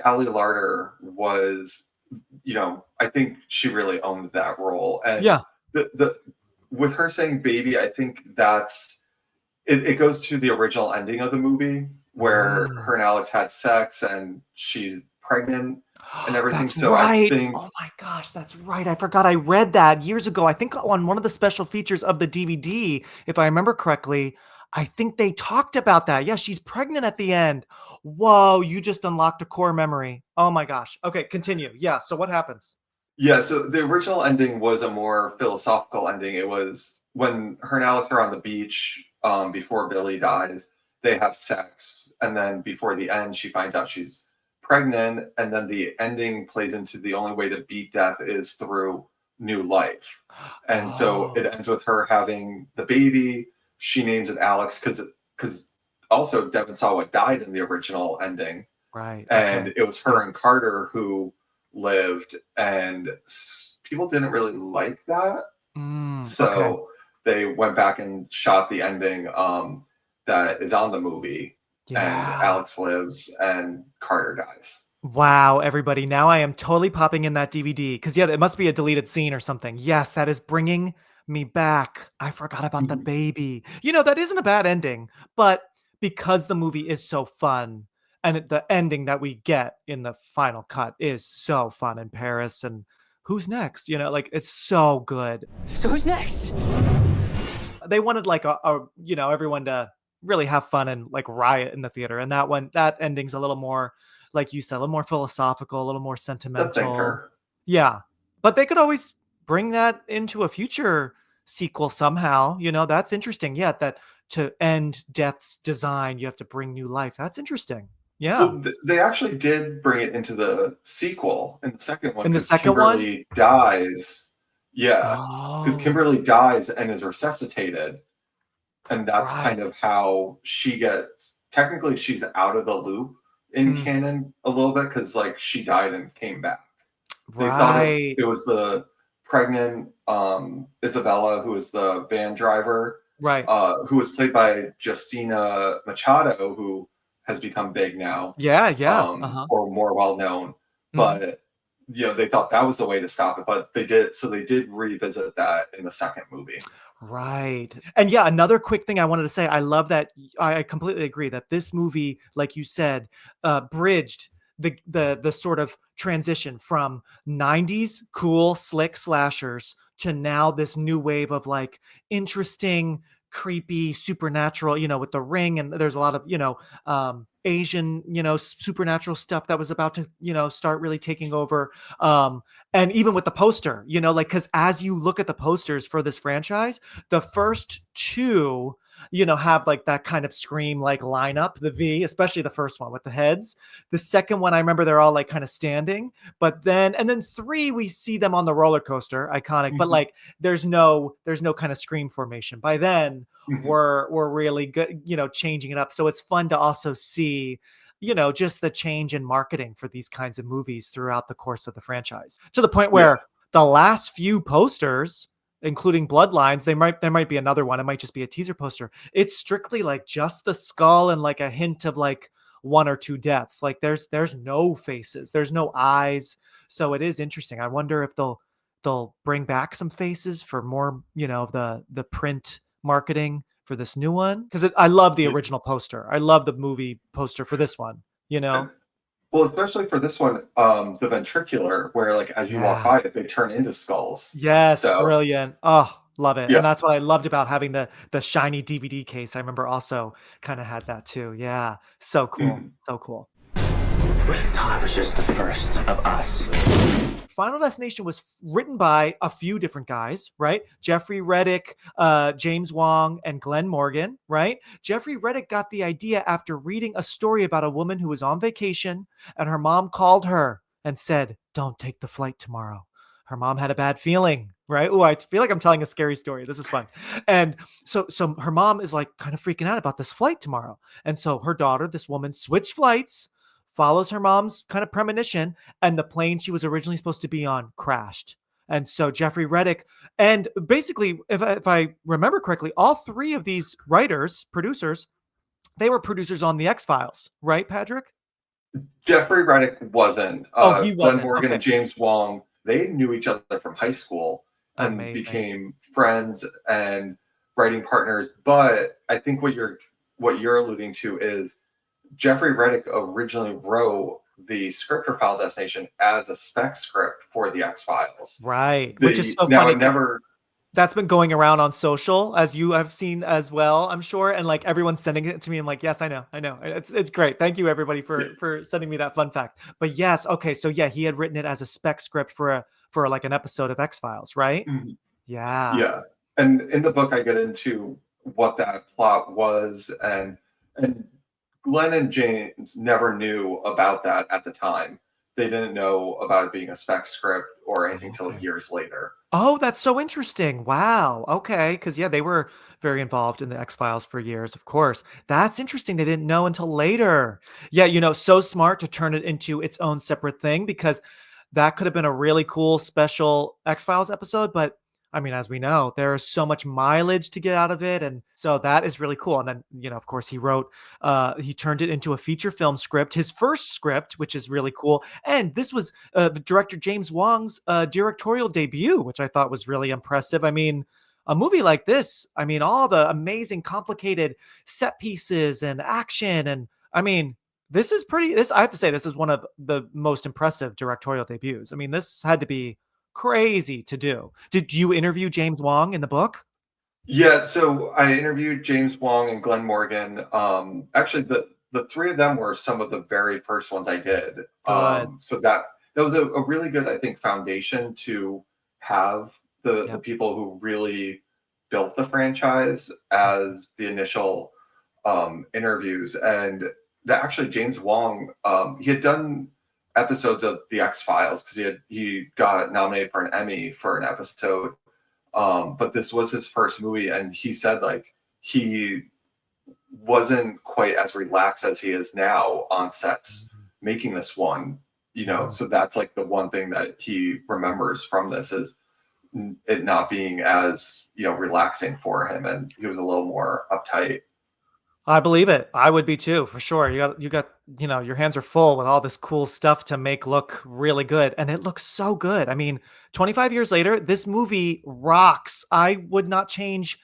Ali Larter was, you know, I think she really owned that role. And the with her saying baby, I think that's it goes to the original ending of the movie where her and Alex had sex and she's pregnant and everything. That's so right. I think, oh my gosh, that's right. I forgot I read that years ago. I think on one of the special features of the DVD, if I remember correctly, I think they talked about that. Yeah, she's pregnant at the end. Whoa, you just unlocked a core memory. Oh my gosh. Okay, continue. Yeah, so what happens? Yeah, so the original ending was a more philosophical ending. It was when her and Alex are on the beach before Billy dies, they have sex. And then before the end, she finds out she's pregnant. And then the ending plays into the only way to beat death is through new life. And so it ends with her having the baby. She names it Alex because also Devon Sawa died in the original ending. Right. And it was her and Carter who lived, and people didn't really like that. So they went back and shot the ending that is on the movie. And Alex lives and Carter dies. Wow, everybody. Now I am totally popping in that DVD because it must be a deleted scene or something. Yes, that is bringing me back. I forgot about the baby. You know, that isn't a bad ending, but because the movie is so fun and the ending that we get in the final cut is so fun in Paris, and who's next? You know, like it's so good. So who's next? They wanted like a you know, everyone to really have fun and like riot in the theater, and that ending's a little more like you said, a little more philosophical, a little more The sentimental. thinker. Yeah. But they could always bring that into a future sequel somehow. That's interesting. Yeah, that to end death's design, you have to bring new life. That's interesting. Yeah. Well, they actually did bring it into the sequel in the second one In the because second one? Kimberly dies. Yeah, because Oh, Kimberly dies and is resuscitated, and that's right. kind of how she gets. Technically, she's out of the loop in Mm, canon a little bit because like she died and came back. They thought right. it was the pregnant Isabella, who was the van driver, Right. who was played by Justina Machado, who has become big now, Yeah, yeah. Uh-huh. or more well known. Mhm. But they thought that was the way to stop it. But they did, so they did revisit that in the second movie. Right. And yeah, another quick thing I wanted to say, I love that I completely agree that this movie, like you said, bridged the sort of transition from 90s cool slick slashers to now this new wave of like interesting, creepy, supernatural, with the ring, and there's a lot of, Asian, supernatural stuff that was about to, start really taking over. And even with the poster, like, because as you look at the posters for this franchise, the first two, have like that kind of Scream like lineup, the V, especially the first one with the heads. The second one, I remember they're all like kind of standing, but then three, we see them on the roller coaster, iconic, but Mhm, like there's no kind of Scream formation. By then, mhm. we're really good, changing it up. So it's fun to also see just the change in marketing for these kinds of movies throughout the course of the franchise, to the point Yeah, where the last few posters, including Bloodlines, there might be another one. It might just be a teaser poster. It's strictly like just the skull and like a hint of like one or two deaths. Like there's no faces, there's no eyes. So it is interesting. I wonder if they'll bring back some faces for more, of the print marketing for this new one, because I love the yeah. original poster. I love the movie poster for this one. You know? Well, especially for this one, the ventricular, where like as you walk Yeah. by it, they turn into skulls. Yes, So brilliant. Oh, love it. And yeah. that's what I loved about having the shiny DVD case. I remember also kind of had that too. Yeah. So cool. Mhm. So cool. What if Todd was just the first of us? Final Destination was written by a few different guys, right? Jeffrey Reddick, James Wong, and Glenn Morgan, right? Jeffrey Reddick got the idea after reading a story about a woman who was on vacation and her mom called her and said, "Don't take the flight tomorrow." Her mom had a bad feeling, right? Oh, I feel like I'm telling a scary story. This is fun. And so her mom is like kind of freaking out about this flight tomorrow. And so her daughter, this woman, switched flights, follows her mom's kind of premonition, and the plane she was originally supposed to be on crashed. And so Jeffrey Reddick, and basically, if I remember correctly, all three of these writers, producers, they were producers on the X Files, right, Patrick? Jeffrey Reddick wasn't. Oh, he Glenn wasn't. Morgan Okay, and James Wong, they knew each other from high school and amazing. became friends and writing partners. But I think what you're alluding to is Jeffrey Reddick originally wrote the script for Final Destination as a spec script for the X Files. Right, which is The so now funny it because never. that's been going around on social, as you have seen as well, I'm sure, and like everyone's sending it to me. I'm like, yes, I know. It's great. Thank you everybody Yeah, for sending me that fun fact. But yes, okay, so yeah, he had written it as a spec script for like an episode of X Files, right? mhm, Yeah. yeah. And in the book, I get into what that plot was, and Glenn and James never knew about that at the time. They didn't know about it being a spec script or anything till Okay. years later. Oh, that's so interesting. Wow. Okay. Because, yeah, they were very involved in the X Files for years, of course. That's interesting. They didn't know until later. Yeah. So smart to turn it into its own separate thing, because that could have been a really cool special X Files episode. But I mean, as we know, there's so much mileage to get out of it. And so that is really cool. And then, of course, he turned it into a feature film script, his first script, which is really cool. And this was the director James Wong's directorial debut, which I thought was really impressive. I mean, a movie like this, I mean, all the amazing, complicated set pieces and action. And I mean, I have to say, this is one of the most impressive directorial debuts. I mean, this had to be crazy to do. Did you interview James Wong in the book? Yeah, so I interviewed James Wong and Glenn Morgan. Actually, the three of them were some of the very first ones I did. Good. So that was a really good, I think, foundation to have the Yep. people who really built the franchise as the initial interviews. And that actually James Wong, he had done episodes of The X-Files because he got nominated for an Emmy for an episode. But this was his first movie, and he said like he wasn't quite as relaxed as he is now on sets making this one, so that's like the one thing that he remembers from this is it not being as relaxing for him, and he was a little more uptight. I believe it. I would be too, for sure. You got, your hands are full with all this cool stuff to make look really good. And it looks so good. I mean, 25 years later, this movie rocks. I would not change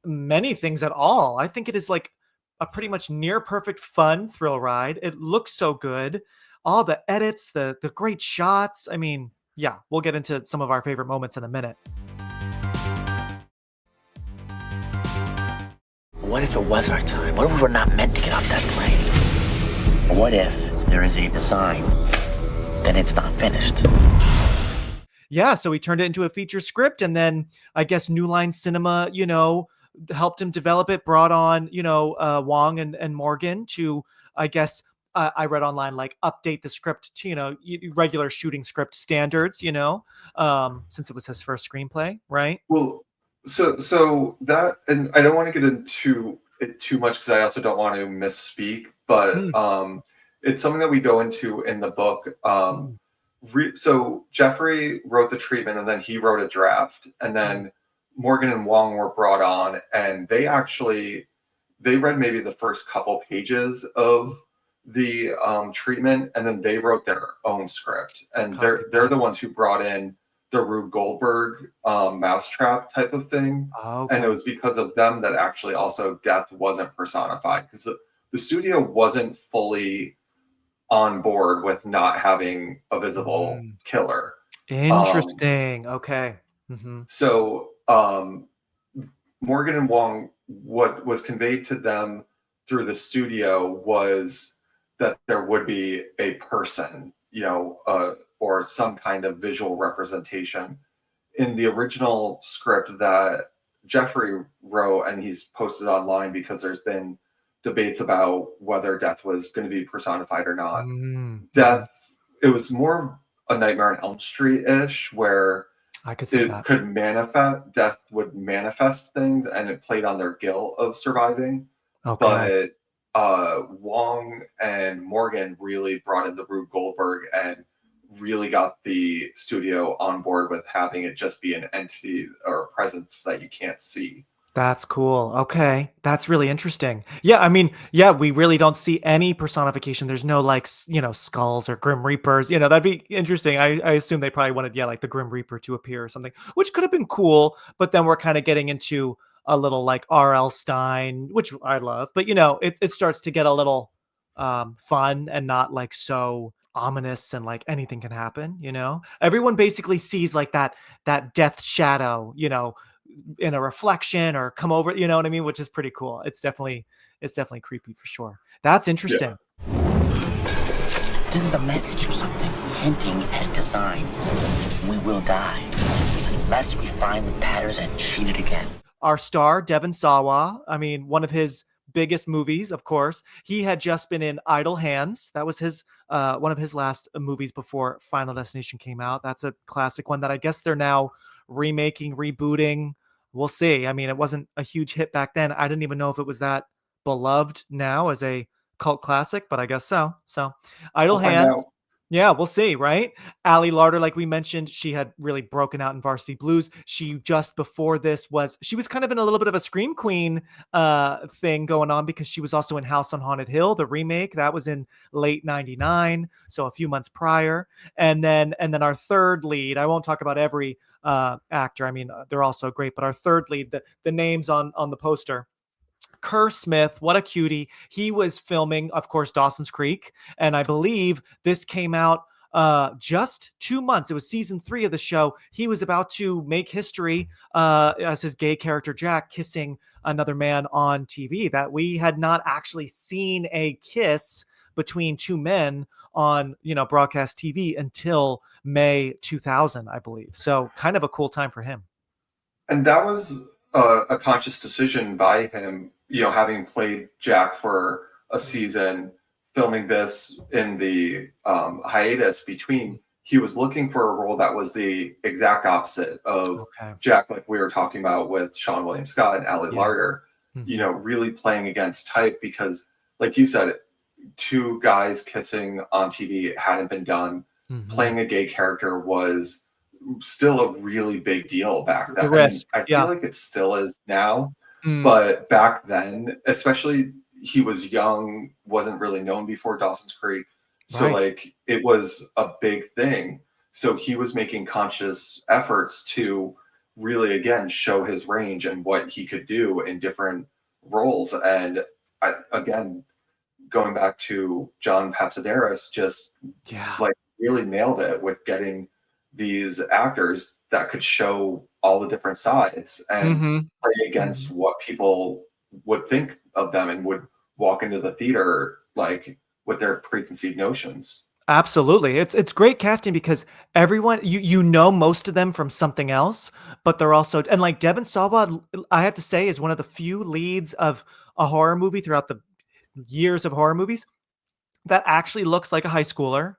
many things at all. I think it is like a pretty much near perfect fun thrill ride. It looks so good. All the edits, the great shots. I mean, yeah, we'll get into some of our favorite moments in a minute. What if it was our time? What if we were not meant to get off that plane? What if there is a design, then it's not finished? Yeah, so he turned it into a feature script, and then I guess New Line Cinema, helped him develop it, brought on, Wong and Morgan to, I guess, I read online, like update the script to, regular shooting script standards, since it was his first screenplay, right? Well, so that, and I don't want to get into it too much because I also don't want to misspeak, but it's something that we go into in the book. So Jeffrey wrote the treatment, and then he wrote a draft, and then Morgan and Wong were brought on, and they read maybe the first couple pages of the treatment, and then they wrote their own script, and they're the ones who brought in the Rube Goldberg mousetrap type of thing. Okay. And it was because of them that actually also death wasn't personified, because the studio wasn't fully on board with not having a visible killer. Interesting. Okay. So Morgan and Wong, what was conveyed to them through the studio was that there would be a person, or some kind of visual representation. In the original script that Jeffrey wrote, and he's posted online because there's been debates about whether death was going to be personified or not. Death, it was more a Nightmare on Elm Street-ish, where I could see that. Could manifest, death would manifest things, and it played on their guilt of surviving. Okay. But Wong and Morgan really brought in the Rube Goldberg and really got the studio on board with having it just be an entity or a presence that you can't see. That's cool. Okay. That's really interesting. Yeah. I mean, yeah, we really don't see any personification. There's no like, skulls or Grim Reapers, that'd be interesting. I assume they probably wanted, like the Grim Reaper to appear or something, which could have been cool. But then we're kind of getting into a little like R.L. Stine, which I love, but it starts to get a little fun and not like so ominous and like anything can happen. Everyone basically sees like that death shadow, in a reflection or come over, you know what I mean? Which is pretty cool. It's definitely creepy for sure. That's interesting. Yeah. This is a message or something hinting at a design. We will die unless we find the patterns and cheat it again. Our star, Devon Sawa, I mean, one of his biggest movies, of course. He had just been in Idle Hands. That was his one of his last movies before Final Destination came out. That's a classic one that I guess they're now remaking, rebooting. We'll see. I mean, it wasn't a huge hit back then. I didn't even know if it was that beloved now as a cult classic, but I guess so. So Idle Hands. Yeah, we'll see, right? Ali Larter, like we mentioned, she had really broken out in Varsity Blues. She just before this she was kind of in a little bit of a Scream Queen thing going on because she was also in House on Haunted Hill, the remake. That was in late 99, so a few months prior. And then our third lead, I won't talk about every actor. I mean, they're all so great, but our third lead, the names on the poster. Kerr Smith, what a cutie. He was filming, of course, Dawson's Creek. And I believe this came out just 2 months. It was season 3 of the show. He was about to make history as his gay character Jack kissing another man on TV. That we had not actually seen a kiss between two men on broadcast TV until May 2000, I believe. So kind of a cool time for him. And that was a conscious decision by him, having played Jack for a season, filming this in the hiatus between. He was looking for a role that was the exact opposite of Jack, like we were talking about with Sean William Scott and Ali Larter, really playing against type because, like you said, two guys kissing on TV hadn't been done. Playing a gay character was still a really big deal back then. I feel like it still is now, but back then, especially, he was young, wasn't really known before Dawson's Creek. So like it was a big thing. So he was making conscious efforts to really, again, show his range and what he could do in different roles. And again, going back to John Papsideris, just like really nailed it with getting these actors that could show all the different sides and play against what people would think of them and would walk into the theater like with their preconceived notions. Absolutely. It's great casting because everyone most of them from something else, but they're also, and like Devon Sawa, I have to say, is one of the few leads of a horror movie throughout the years of horror movies that actually looks like a high schooler.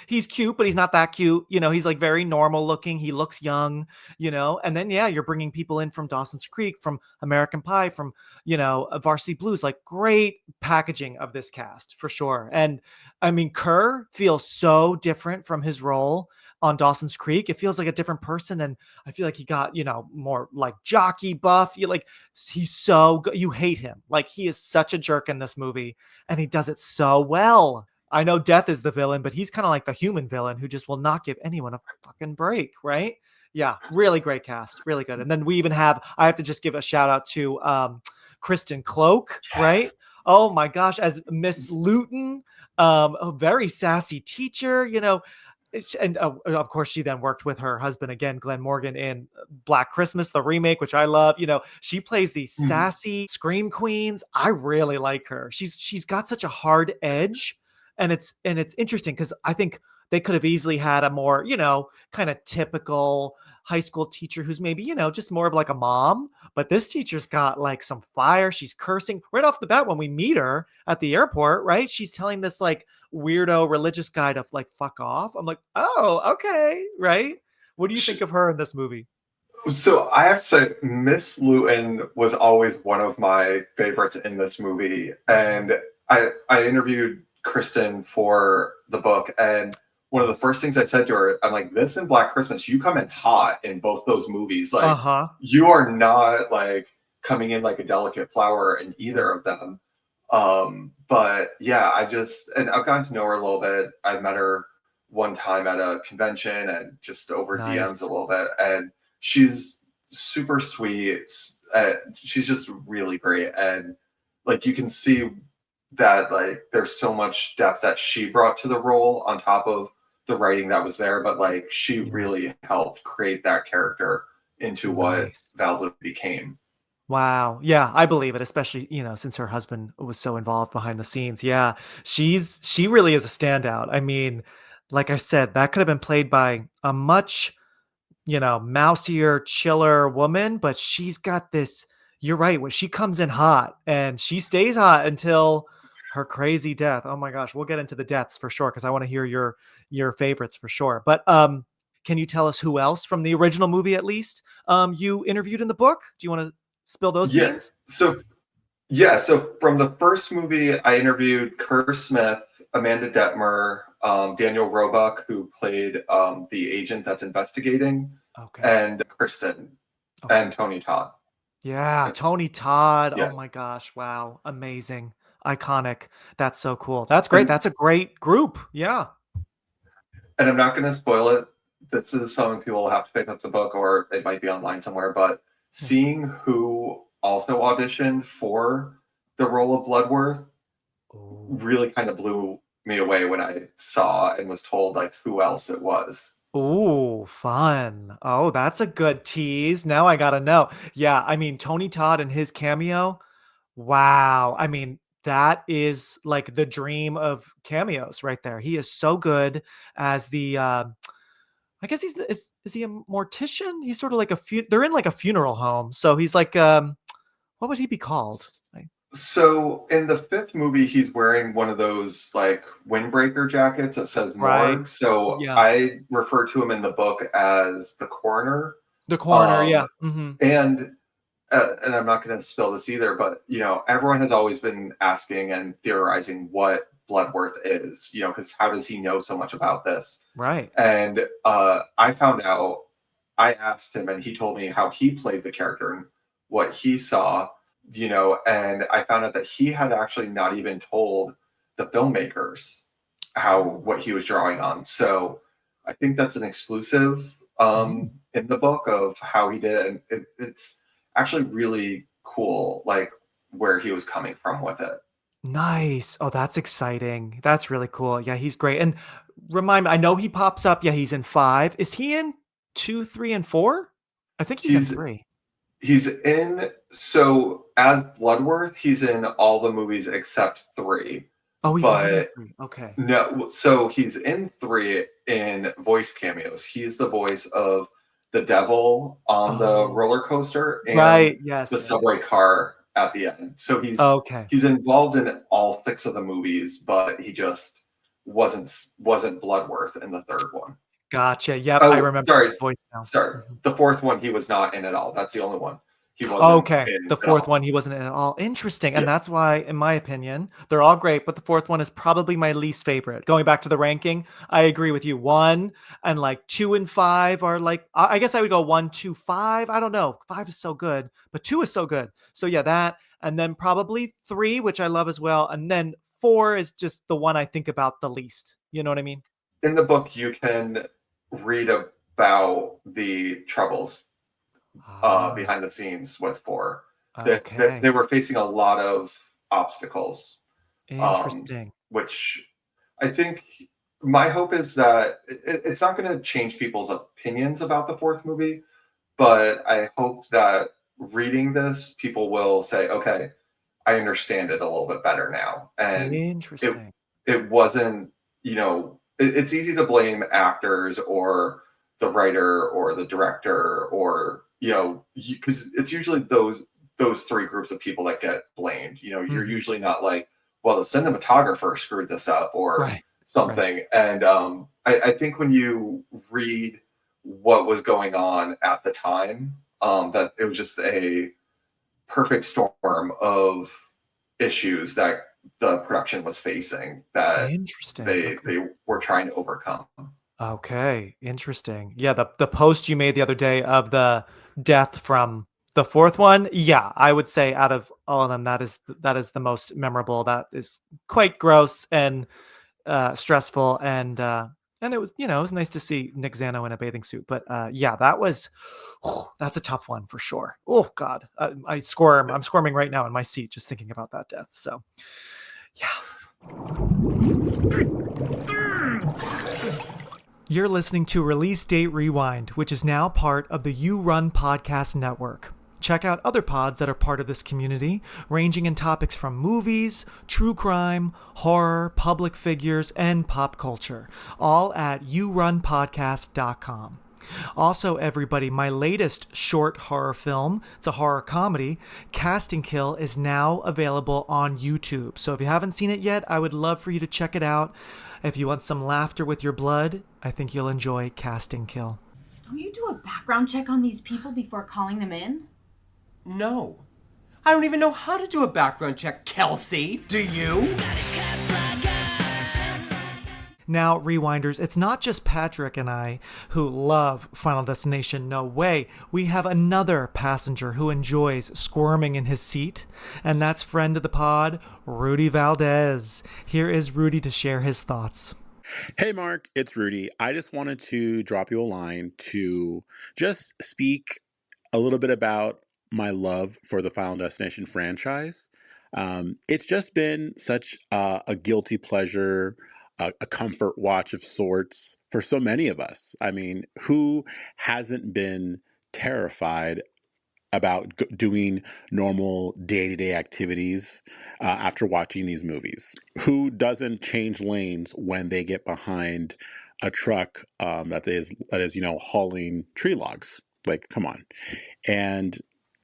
He's cute, but he's not that cute. He's like very normal looking. He looks young, and then, you're bringing people in from Dawson's Creek, from American Pie, from, Varsity Blues, like great packaging of this cast for sure. And I mean, Kerr feels so different from his role on Dawson's Creek. It feels like a different person. And I feel like he got, more like jockey buff. He's so good. You hate him. Like he is such a jerk in this movie and he does it so well. I know Death is the villain, but he's kind of like the human villain who just will not give anyone a fucking break. Right. Yeah. Really great cast. Really good. And then we even I have to just give a shout out to Kristen Cloak. Right. Oh my gosh. As Miss Luton, a very sassy teacher, and of course she then worked with her husband again, Glenn Morgan, in Black Christmas, the remake, which I love. She plays these sassy scream queens. I really like her. She's got such a hard edge, and it's interesting because I think they could have easily had a more kind of typical high school teacher who's maybe just more of like a mom, but this teacher's got like some fire. She's cursing right off the bat when we meet her at the airport, right? She's telling this like weirdo religious guy to like fuck off. I'm like, oh, okay, right? What do you think of her in this movie? So I have to say, Miss Luton was always one of my favorites in this movie, and I interviewed Kristen for the book, and one of the first things I said to her, I'm like, this and Black Christmas, you come in hot in both those movies. Like, you are not like coming in like a delicate flower in either of them. But yeah, I've gotten to know her a little bit. I met her one time at a convention and just over DMs a little bit. And she's super sweet. She's just really great. And like, you can see that like there's so much depth that she brought to the role on top of the writing that was there, but like she really helped create that character into what Val became. Wow. Yeah, I believe it, especially, since her husband was so involved behind the scenes. Yeah, she really is a standout. I mean, like I said, that could have been played by a much, mousier, chiller woman, but she's got this, you're right, when she comes in hot and she stays hot until her crazy death. Oh my gosh, we'll get into the deaths for sure because I want to hear your favorites for sure. But can you tell us who else from the original movie at least you interviewed in the book? Do you want to spill those beans? So from the first movie, I interviewed Kerr Smith, Amanda Detmer, Daniel Roebuck, who played the agent that's investigating, and Kristen and Tony Todd. Yeah, Tony Todd. Yeah. Oh my gosh. Wow. Amazing. Iconic. That's so cool. That's great. That's a great group. Yeah. And I'm not going to spoil it. This is something people will have to pick up the book, or it might be online somewhere, but seeing who also auditioned for the role of Bloodworth really kind of blew me away when I saw and was told like who else it was. Ooh, fun. Oh, that's a good tease. Now I gotta know. Yeah, I mean, Tony Todd and his cameo. Wow. I mean, that is like the dream of cameos right there. He is so good as the I guess is he a mortician? He's sort of like they're in like a funeral home. So he's like what would he be called? Like, So in the fifth movie, he's wearing one of those like windbreaker jackets that says right? morgue. So Yeah. I refer to him in the book as the coroner. The coroner, Um, yeah. Hmm. and I'm not going to spill this either, but everyone has always been asking and theorizing what Bloodworth is, because how does he know so much about this? Right. And I found out, I asked him, and he told me how he played the character and what he saw, and I found out that he had actually not even told the filmmakers what he was drawing on. So I think that's an exclusive in the book of how he did it. And it's actually really cool, like where he was coming from with it. Nice. Oh, that's exciting. That's really cool. Yeah, he's great. And remind me, I know he pops up. Yeah, he's in 5. Is he in 2, 3, and 4? I think he's in He's 3. he's in so as Bloodworth, he's in all the movies except 3. Oh, he's not in But 3. Okay. no, so he's in 3 in voice cameos. He's the voice of the devil on the Oh, roller coaster and right. Yes, the yes. subway car at the end. So he's Okay. he's involved in all 6 of the movies, but he just wasn't Bloodworth in the third one. Gotcha. Yep, I Oh, remember sorry. his voice now. Sorry. Mhm. The fourth one he was not in at all. That's the only one he wasn't Okay, in the at 4th all. one, he wasn't in at all. Interesting, Yeah. and that's why, in my opinion, they're all great, but the 4th one is probably my least favorite. Going back to the ranking, I agree with you. 1 and, like, 2 and 5 are, like I guess I would go 1, 2, 5. I don't know. 5 is so good, but 2 is so good. So, yeah, that, and then probably 3, which I love as well, and then 4 is just the one I think about the least. You know what I mean? In the book, you can read about the troubles Ah, behind the scenes with 4. That okay. they were facing a lot of obstacles, um, Interesting. which I think my hope is that it's not going to change people's opinions about the fourth movie, but I hope that reading this, people will say, okay, I understand it a little bit better now. And it Interesting. it wasn't, it's easy to blame actors or the writer or the director or because it's usually those 3 groups of people that get blamed. You're Mhm. usually not like, well, the cinematographer screwed this up or Right, right. something. And I think when you read what was going on at the time, that it was just a perfect storm of issues that the production was facing that Interesting, okay. they were trying to overcome. Okay, interesting. Yeah, the post you made the other day of the death from the 4th one, yeah, I would say out of all of them, that is the most memorable. That is quite gross and, stressful, and it was, it was nice to see Nick Zano in a bathing suit, but, yeah, that's a tough one for sure. Oh god, I squirm. I'm squirming right now in my seat just thinking about that death, so, yeah. You're listening to Release Date Rewind, which is now part of the You Run Podcast Network. Check out other pods that are part of this community, ranging in topics from movies, true crime, horror, public figures, and pop culture, all at yourunpodcast.com. Also, everybody, my latest short horror film, it's a horror comedy, Casting Kill, is now available on YouTube. So if you haven't seen it yet, I would love for you to check it out. If you want some laughter with your blood, I think you'll enjoy Casting Kill. Don't you do a background check on these people before calling them in? No. I don't even know how to do a background check, Kelsey. Do you? Now, Rewinders, it's not just Patrick and I who love Final Destination. No way. We have another passenger who enjoys squirming in his seat, and that's friend of the pod, Rudy Valdez. Here is Rudy to share his thoughts. Hey, Mark, it's Rudy. I just wanted to drop you a line to just speak a little bit about my love for the Final Destination franchise. It's just been such a guilty pleasure a comfort watch of sorts for so many of us. I mean, who hasn't been terrified about doing normal day-to-day activities after watching these movies? Who doesn't change lanes when they get behind a truck that is hauling tree logs? Like, come on. And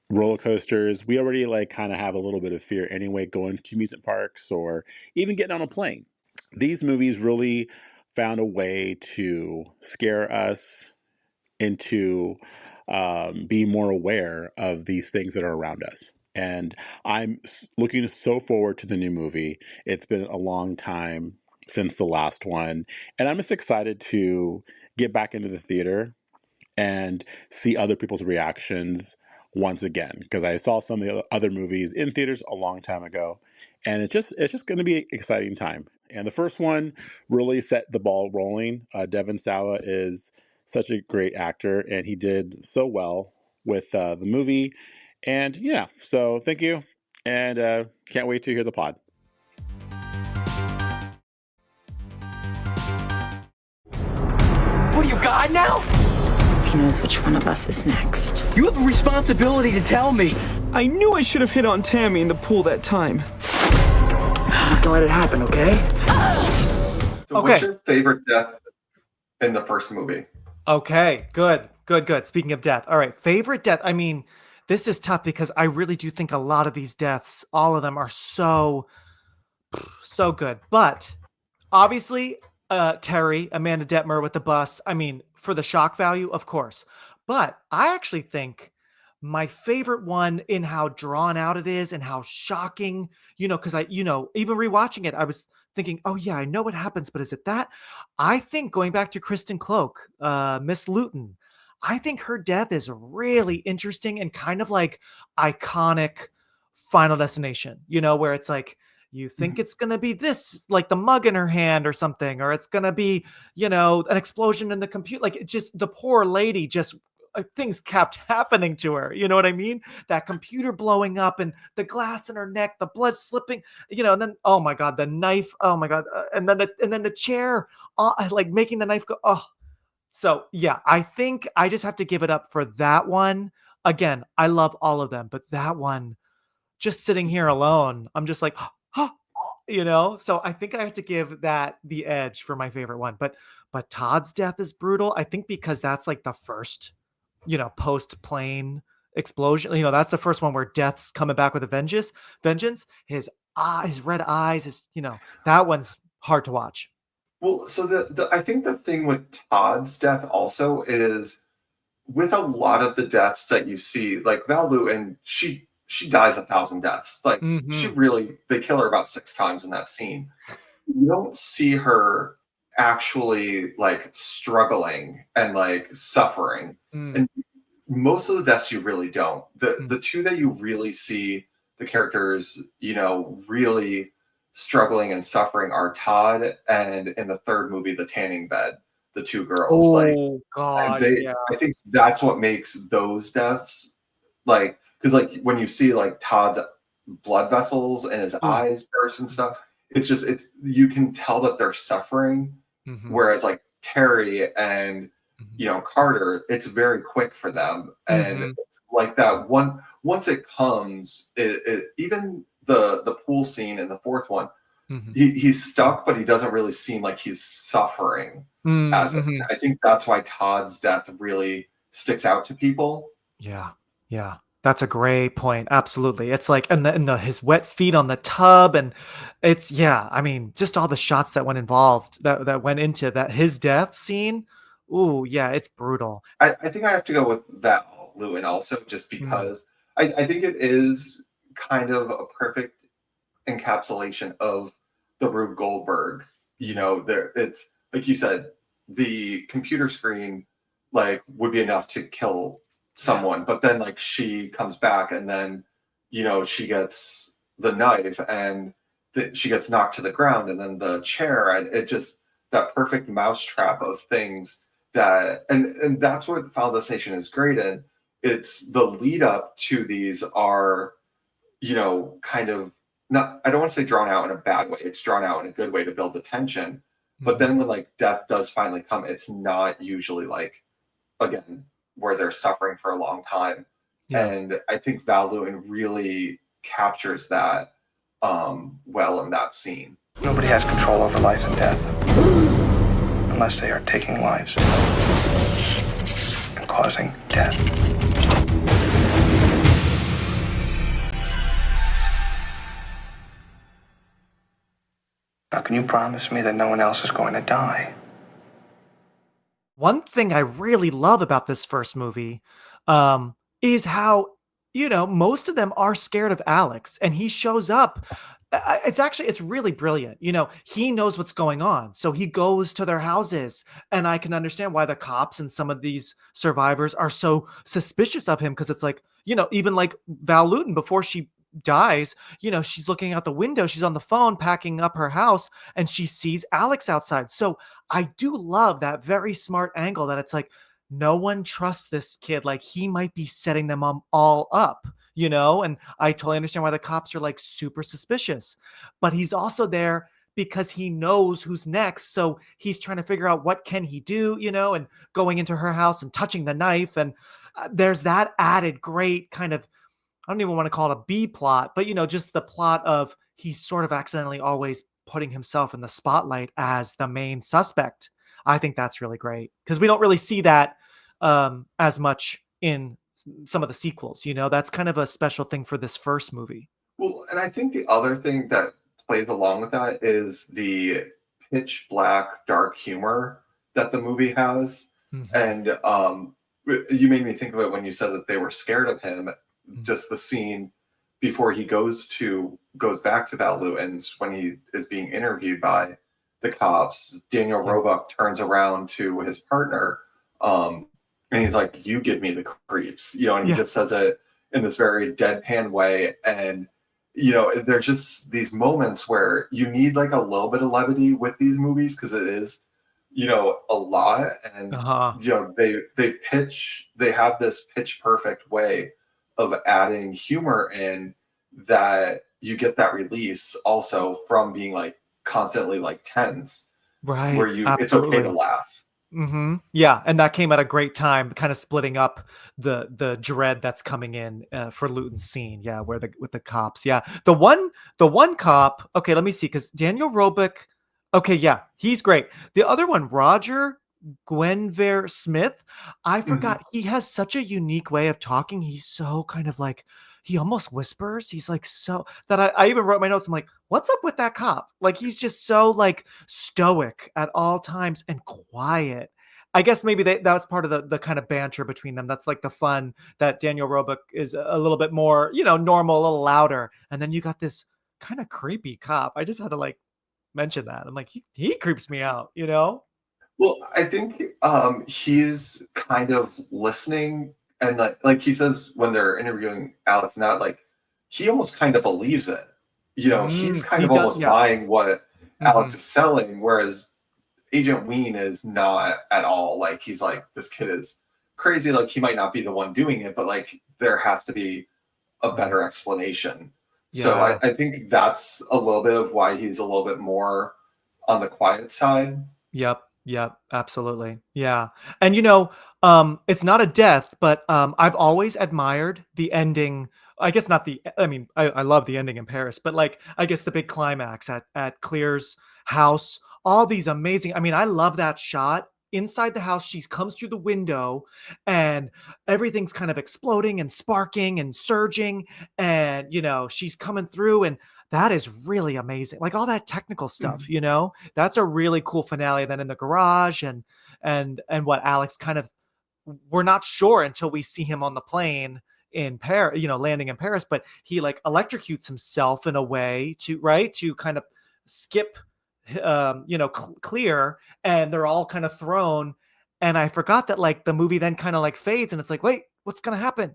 roller coasters, we already like kind of have a little bit of fear anyway going to amusement parks or even getting on a plane. These movies really found a way to scare us into being more aware of these things that are around us. And I'm looking so forward to the new movie. It's been a long time since the last one, and I'm just excited to get back into the theater and see other people's reactions once again, because I saw some of the other movies in theaters a long time ago, and it's just going to be an exciting time. And the first one really set the ball rolling. Devon Sawa is such a great actor, and he did so well with the movie. And yeah, so thank you, and can't wait to hear the pod. What are you, God now? He knows which one of us is next. You have a responsibility to tell me. I knew I should have hit on Tammy in the pool that time. Don't let it happen, okay? So what's your favorite death in the first movie? Okay, good. Speaking of death. All right, favorite death. I mean, this is tough because I really do think a lot of these deaths, all of them are so good. But obviously, Terry, Amanda Detmer with the bus. I mean, for the shock value, of course. But I actually think my favorite one in how drawn out it is and how shocking, because even rewatching it, I was thinking, oh yeah, I know what happens, but is it that? I think going back to Kristen Cloak, Miss Luton, I think her death is really interesting and kind of like iconic Final Destination, where it's like, you think it's going to be this, like the mug in her hand or something, or it's going to be, an explosion in the computer. Like it just, the poor lady just, things kept happening to her. You know what I mean? That computer blowing up and the glass in her neck, the blood slipping, and then, oh my God, the knife. Oh my God. And then the chair, like making the knife go. Oh, so yeah, I think I just have to give it up for that one. Again, I love all of them, but that one, just sitting here alone, I'm just like, so I think I have to give that the edge for my favorite one. But Todd's death is brutal. I think because that's like the first, post plane explosion. That's the first one where Death's coming back with a vengeance. His red eyes, that one's hard to watch. Well, so I think the thing with Todd's death also is with a lot of the deaths that you see, like Val Lewton, she dies 1,000 deaths. Like they kill her about 6 times in that scene. You don't see her actually like struggling and like suffering. And most of the deaths you really don't. The two that you really see the characters, really struggling and suffering are Todd and in the third movie, The Tanning Bed, the two girls. Oh God. I think that's what makes those deaths like, because like when you see like Todd's blood vessels and his eyes burst and stuff, it's you can tell that they're suffering. Whereas like Terry and Carter, it's very quick for them. And it's like that once it comes, it even the pool scene in the fourth one, he's stuck, but he doesn't really seem like he's suffering. I think that's why Todd's death really sticks out to people. Yeah. That's a great point. Absolutely. It's like, and his wet feet on the tub, and it's, I mean, just all the shots that went into that, his death scene. Ooh, yeah, it's brutal. I think I have to go with Val Lewin also, just because I think it is kind of a perfect encapsulation of the Rube Goldberg. It's like you said, the computer screen like would be enough to kill someone, but then like she comes back and then she gets the knife and she gets knocked to the ground, and then the chair, and it just that perfect mousetrap of things that and that's what Final Destination is great in. It's the lead up to these are kind of not, I don't want to say drawn out in a bad way, it's drawn out in a good way to build the tension, But then when like death does finally come, it's not usually like, again, where they're suffering for a long time. Yeah. And I think Val Lewin really captures that well in that scene. Nobody has control over life and death unless they are taking lives and causing death. Now, can you promise me that no one else is going to die? One thing I really love about this first movie is how, most of them are scared of Alex, and he shows up. It's really brilliant. He knows what's going on. So he goes to their houses, and I can understand why the cops and some of these survivors are so suspicious of him. Cause it's like, even like Val Lewin, before she dies, she's looking out the window, she's on the phone packing up her house, and she sees Alex outside. So I do love that very smart angle that it's like, no one trusts this kid. Like, he might be setting them all up, and I totally understand why the cops are like super suspicious, but he's also there because he knows who's next. So he's trying to figure out what can he do, and going into her house and touching the knife. And there's that added great kind of, I don't even want to call it a B plot, but just the plot of he's sort of accidentally always putting himself in the spotlight as the main suspect. I think that's really great because we don't really see that as much in some of the sequels. That's kind of a special thing for this first movie. Well, and I think the other thing that plays along with that is the pitch black, dark humor that the movie has. Mm-hmm. And you made me think of it when you said that they were scared of him. Just the scene before he goes back to Val Lewin's when he is being interviewed by the cops. Daniel Roebuck turns around to his partner, and he's like, "You give me the creeps," and he just says it in this very deadpan way. And there's just these moments where you need like a little bit of levity with these movies because it is, a lot, and they have this pitch perfect way of adding humor in that you get that release also from being like constantly like tense, right? Where it's okay to laugh. Mm-hmm. Yeah, and that came at a great time, kind of splitting up the dread that's coming in for Luton's scene. Yeah, with the cops. Yeah, the one cop. Okay, let me see, because Daniel Roebuck. Okay, yeah, he's great. The other one, Roger Guenver Smith, I forgot. Mm-hmm. He has such a unique way of talking. He's so kind of like, he almost whispers. He's like, so that I even wrote my notes. I'm like, what's up with that cop? Like, he's just so like stoic at all times and quiet. I guess maybe that's part of the kind of banter between them. That's like the fun that Daniel Roebuck is a little bit more, normal, a little louder. And then you got this kind of creepy cop. I just had to like mention that. I'm like, he creeps me out, Well, I think he's kind of listening, and like he says when they're interviewing Alex, not like he almost kind of believes it. He's kind of almost buying what Alex is selling, whereas Agent Ween is not at all. Like, he's like, this kid is crazy. Like, he might not be the one doing it, but like there has to be a better explanation. Yeah. So I think that's a little bit of why he's a little bit more on the quiet side. Yep, absolutely. Yeah. And it's not a death, but I've always admired the ending. I guess not I love the ending in Paris, but like, I guess the big climax at Clear's house, all these amazing, I love that shot. Inside the house, she comes through the window and everything's kind of exploding and sparking and surging. And, she's coming through, and that is really amazing. Like, all that technical stuff, that's a really cool finale. Then in the garage and what Alex kind of, we're not sure until we see him on the plane in Paris, landing in Paris, but he like electrocutes himself in a way to kind of skip Clear, and they're all kind of thrown. And I forgot that like the movie then kind of like fades, and it's like, wait, what's gonna happen?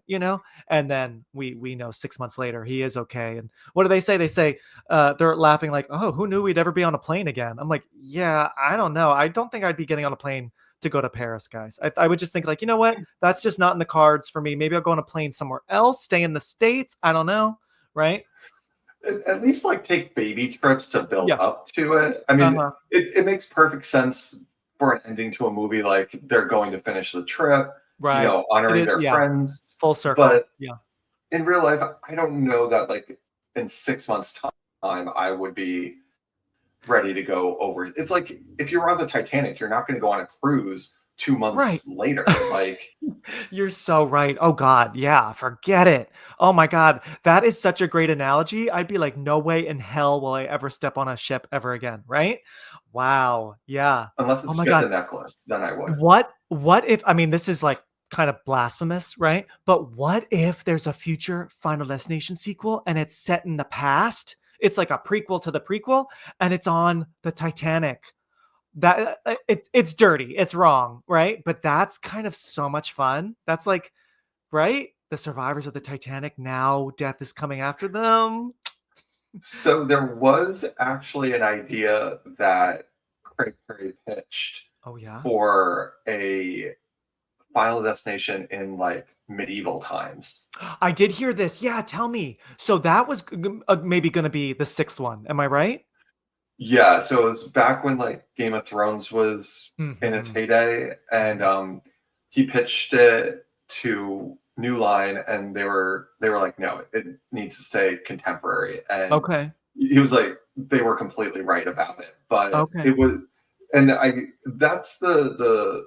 And then we know 6 months later he is okay. And what do they say? They say they're laughing like, oh, who knew we'd ever be on a plane again? I'm like, yeah, I don't know. I don't think I'd be getting on a plane to go to Paris, guys. I would just think like, you know what? That's just not in the cards for me. Maybe I'll go on a plane somewhere else, stay in the States. I don't know. Right. at least like take baby trips to build Yeah. up to it. I mean, Uh-huh. it makes perfect sense for an ending to a movie, like they're going to finish the trip, Right. It honoring is, their yeah. friends. Full circle. But Yeah. in real life, I don't know that like in 6 months' time, I would be ready to go over. It's like if you're on the Titanic, you're not going to go on a cruise 2 months Right. later. Like, You're so right. Oh God, yeah, forget it. Oh my God, that is such a great analogy. I'd be like, no way in hell will I ever step on a ship ever again, right? Wow. Yeah. unless Oh it's my to get God. the necklace, then I would. What if, I mean, this is like kind of blasphemous, right? But what if there's a future Final Destination sequel and it's set in the past? It's like a prequel to the prequel and it's on the Titanic. That it's dirty, it's wrong, right? But that's kind of so much fun. That's like, right? The survivors of the Titanic, now death is coming after them. So there was actually an idea that Craig Perry pitched Oh yeah. for a Final Destination in like medieval times. I did hear this. Yeah, tell me. So that was maybe going to be the sixth one. Am I right? Yeah, so it was back when like Game of Thrones was in its Mhm. heyday, and he pitched it to New Line, and they were like, no, it needs to stay contemporary. And Okay. he was like, they were completely right about it, but Okay. it was, and I that's the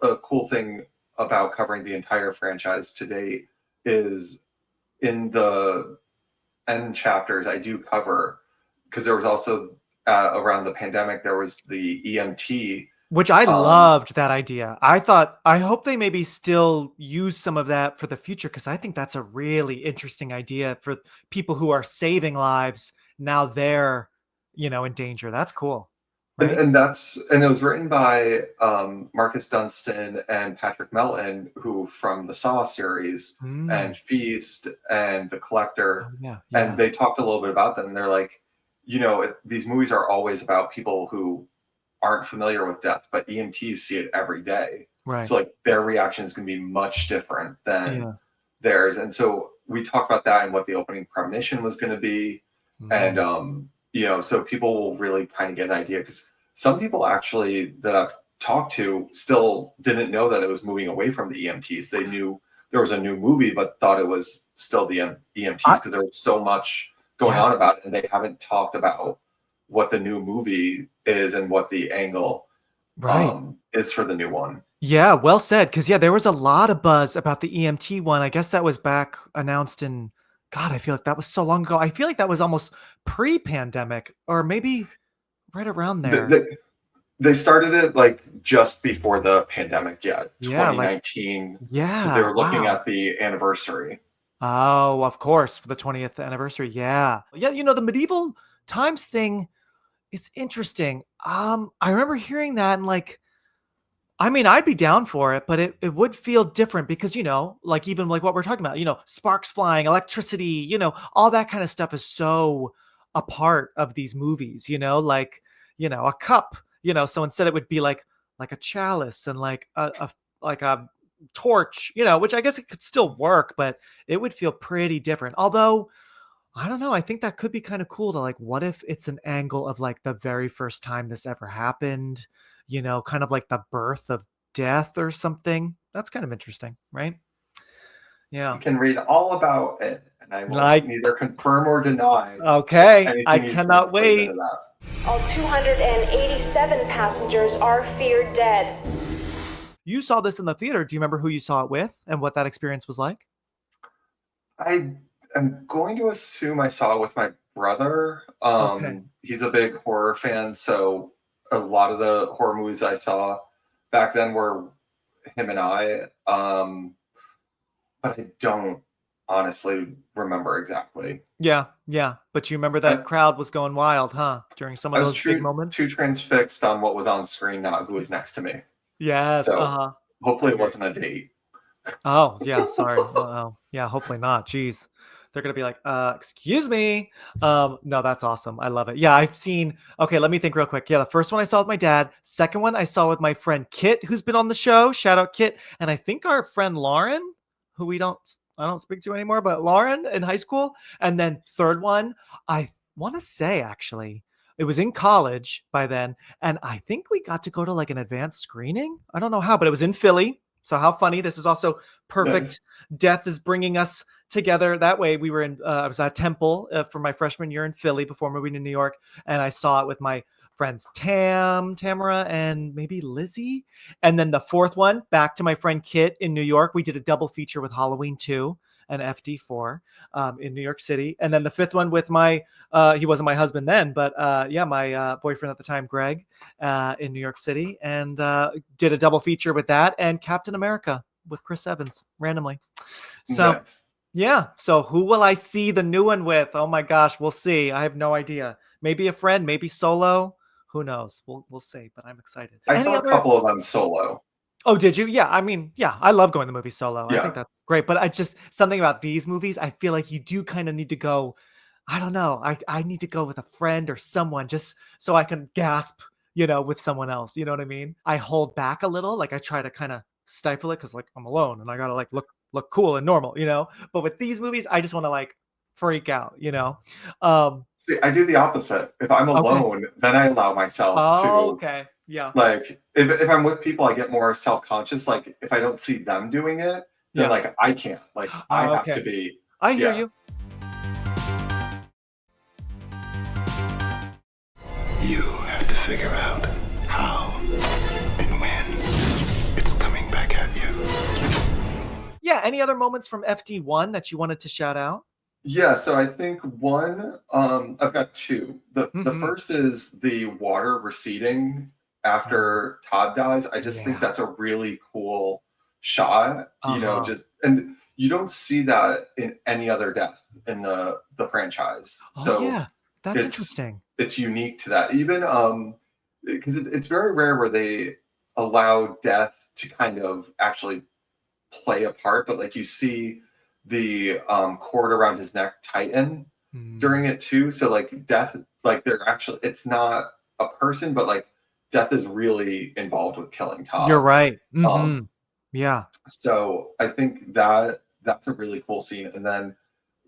a cool thing about covering the entire franchise to date is in the end chapters I do cover, because there was also around the pandemic there was the EMT. Which I um loved that idea. I thought, I hope they maybe still use some of that for the future because I think that's a really interesting idea for people who are saving lives. Now they're, in danger. That's cool. and, Right? and that's and it was written by Marcus Dunstan and Patrick Melton, who from the Saw series Mm. and Feast and The Oh, Collector. yeah. And Yeah. they talked a little bit about them, and they're like, these movies are always about people who aren't familiar with death, but EMTs see it every day. Right. So like their reaction is going to be much different than Yeah. theirs. And so we talked about that and what the opening premonition was going to be. And, Mm. so people will really kind of get an idea, because some people actually that I've talked to still didn't know that it was moving away from the EMTs. They knew there was a new movie, but thought it was still the EMTs, because there was so much going Yes. on about it. And they haven't talked about what the new movie is and what the angle Right. is for the new one. Yeah, well said. Because yeah, there was a lot of buzz about the EMT one. I guess that was back announced in, God, I feel like that was so long ago. I feel like that was almost pre-pandemic, or maybe right around The, there. the, they started it like just before the pandemic, yeah, Yeah, like 2019, because they yeah, were looking wow. at the anniversary. Oh, of course, for the 20th anniversary. Yeah. Yeah, the medieval times thing, it's interesting. I remember hearing that and like, I mean, I'd be down for it, but it would feel different because, like even like what we're talking about, sparks flying, electricity, all that kind of stuff is so a part of these movies, like, a cup, so instead it would be like a chalice and like a torch, which I guess it could still work, but it would feel pretty different. Although, I don't know, I think that could be kind of cool to like, what if it's an angle of like the very first time this ever happened, kind of like the birth of death or something. That's kind of interesting, right? You Yeah. can read all about it, and I will Like, neither confirm or deny okay, I anything you say cannot plays into wait. that. All 287 passengers are feared dead. You saw this in the theater. Do you remember who you saw it with and what that experience was like? I am going to assume I saw it with my brother. Okay. He's a big horror fan, so a lot of the horror movies I saw back then were him and I. But I don't honestly remember exactly. Yeah, yeah. But you remember I, that crowd was going wild, huh? During some I of was those big too moments? transfixed on what was on screen, not who was next to me. Yes, So uh-huh. hopefully it wasn't a date. Oh, yeah, sorry. Oh, yeah, hopefully not. Jeez. They're gonna be like, excuse me. No, that's awesome. I love it. Yeah, I've seen, okay, let me think real quick. Yeah, the first one I saw with my dad. Second one I saw with my friend Kit, who's been on the show. Shout out Kit. And I think our friend Lauren, who we don't don't speak to anymore, but Lauren in high school. And then third one, I want to say actually, it was in college by then. And I think we got to go to like an advanced screening. I don't know how, but it was in Philly. So how funny. This is also perfect. Nice. Death is bringing us together that way. We were in, I was at Temple for my freshman year in Philly before moving to New York. And I saw it with my friends Tamara, and maybe Lizzie. And then the fourth one, back to my friend Kit in New York. We did a double feature with Halloween 2 and FD4 in New York City. And then the fifth one with my, he wasn't my husband then, but my boyfriend at the time, Greg, in New York City. And did a double feature with that and Captain America with Chris Evans randomly. So Nice. yeah. So who will I see the new one with? Oh my gosh, we'll see. I have no idea. Maybe a friend, maybe solo. Who knows? We'll see, but I'm excited. I saw a couple of them solo. Oh, did you? Yeah. I mean, yeah, I love going to the movie solo. I Yeah. think that's great. But I just, something about these movies, I feel like you do kind of need to go, I don't know. I need to go with a friend or someone just so I can gasp, with someone else. You know what I mean? I hold back a little. Like I try to kind of stifle it because like I'm alone and I got to like look cool and normal, But with these movies, I just want to like freak out, See, I do the opposite. If I'm alone, then I allow myself to. Okay. Yeah. Like, if I'm with people, I get more self-conscious. Like, if I don't see them doing it, then like I can't. Like, I have to be. I hear you. You have to figure out how and when it's coming back at you. Yeah. Any other moments from FD1 that you wanted to shout out? Yeah, so I think one, I've got two. The first is the water receding after Todd dies. I just think that's a really cool shot, and you don't see that in any other death in the franchise. So yeah, that's interesting. It's unique to that. Even because it's very rare where they allow death to kind of actually play a part, but like you see the cord around his neck tighten during it too. So like death, like they're actually, it's not a person, but like death is really involved with killing Todd. You're right. Yeah. So I think that's a really cool scene. And then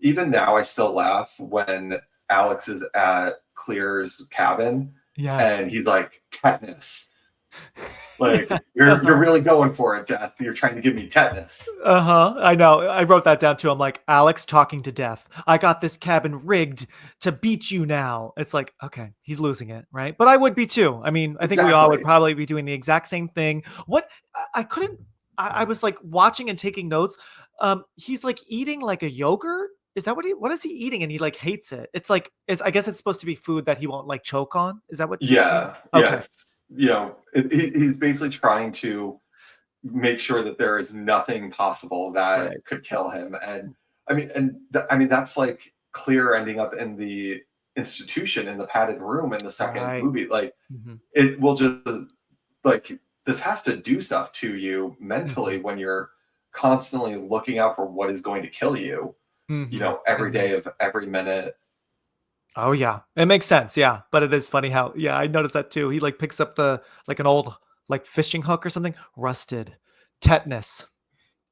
even now I still laugh when Alex is at Clear's cabin and he's like, tetanus. Like you're really going for it, Death. You're trying to give me tetanus. I know. I wrote that down too. I'm like, Alex talking to Death. I got this cabin rigged to beat you now. It's like, okay, he's losing it, right? But I would be too. I mean, I think we all would probably be doing the exact same thing. What I was like watching and taking notes. He's like eating like a yogurt. Is that what is he eating? And he like hates it. It's like, I guess it's supposed to be food that he won't like choke on. Is that what? Yeah. Okay. Yes. He's basically trying to make sure that there is nothing possible that could kill him. And I mean, that's like Clear ending up in the institution in the padded room in the second movie. Like it will just like, this has to do stuff to you mentally when you're constantly looking out for what is going to kill you, every day of every minute. Oh yeah, it makes sense. Yeah, but it is funny how I noticed that too. He like picks up an old like fishing hook or something, rusted, tetanus,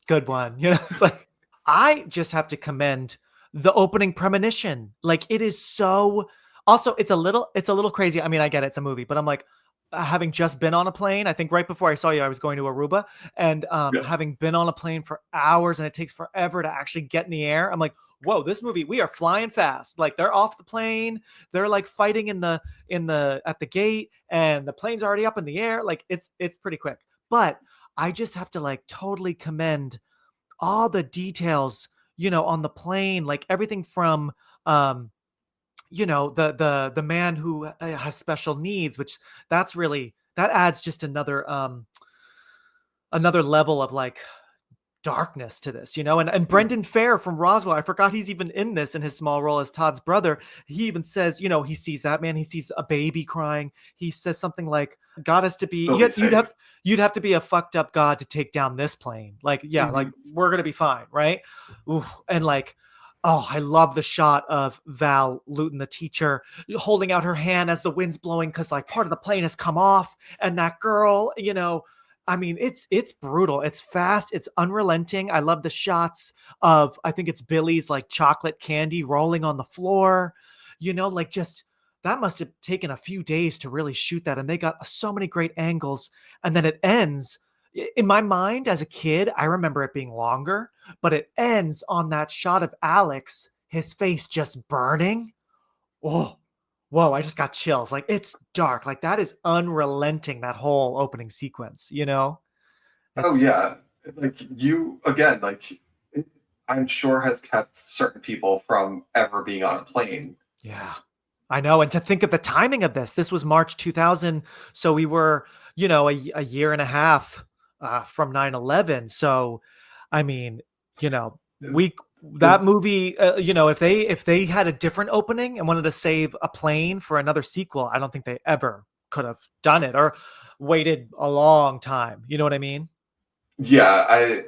good one. It's like I just have to commend the opening premonition. Like it is so. Also, it's a little crazy. I mean, I get it's a movie, but I'm like having just been on a plane. I think right before I saw you, I was going to Aruba, and having been on a plane for hours, and it takes forever to actually get in the air. I'm like, whoa, this movie, we are flying fast. Like they're off the plane. They're like fighting at the gate and the plane's already up in the air. Like it's pretty quick, but I just have to like totally commend all the details, on the plane, like everything from, the man who has special needs, which that adds just another level of like darkness to this, and Brendan Fair from Roswell. I forgot he's even in this in his small role as Todd's brother. He even says, he sees that man, he sees a baby crying. He says something like, God has to be, you'd have to be a fucked up God to take down this plane. Like, like we're going to be fine. Right. Ooh, and like, oh, I love the shot of Val Luton, the teacher, holding out her hand as the wind's blowing because like part of the plane has come off, and that girl, I mean, it's brutal. It's fast. It's unrelenting. I love the shots of, I think it's Billy's like chocolate candy rolling on the floor. Like just that must have taken a few days to really shoot that. And they got so many great angles. And then it ends. In my mind as a kid, I remember it being longer, but it ends on that shot of Alex, his face just burning. Oh, whoa, I just got chills. Like it's dark. Like that is unrelenting, that whole opening sequence. Oh It's yeah, like you again, like I'm sure has kept certain people from ever being on a plane. yeah. I know. And to think of the timing of this was March 2000. So we were, a year and a half from 9/11. So, I mean, you know, we that movie, if they had a different opening and wanted to save a plane for another sequel, I don't think they ever could have done it or waited a long time. You know what I mean? Yeah,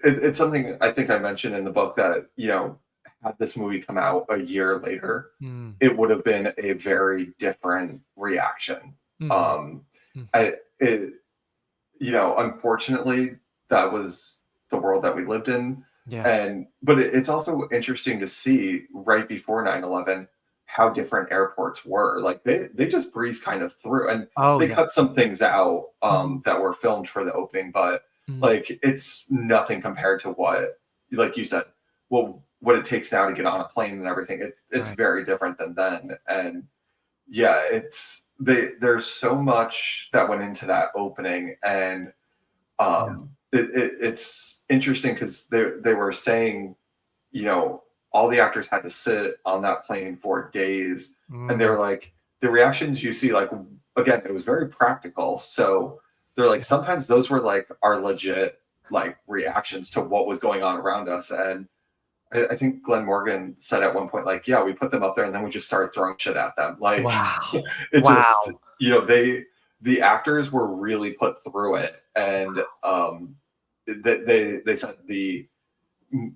it's something I think I mentioned in the book that had this movie come out a year later, Mm, it would have been a very different reaction. mhm, Um, mhm. I it unfortunately that was the world that we lived in, Yeah. but it's also interesting to see right before 9/11 how different airports were. Like they just breezed kind of through, and Oh, they yeah. cut some things out Mhm, that were filmed for the opening, but mhm. like it's nothing compared to what, like you said, well, what it takes now to get on a plane and everything. It's Right. very different than then, and yeah, there's so much that went into that opening, and Yeah. it's interesting because they were saying, you know, all the actors had to sit on that plane for days, and they Mm, were like, the reactions you see, like again, it was very practical. So they're like, yeah. sometimes those were like our legit like reactions to what was going on around us, and I think Glenn Morgan said at one point, like, yeah, we put them up there and then we just started throwing shit at them. Like, Wow. it just, Wow. the actors were really put through it. And they said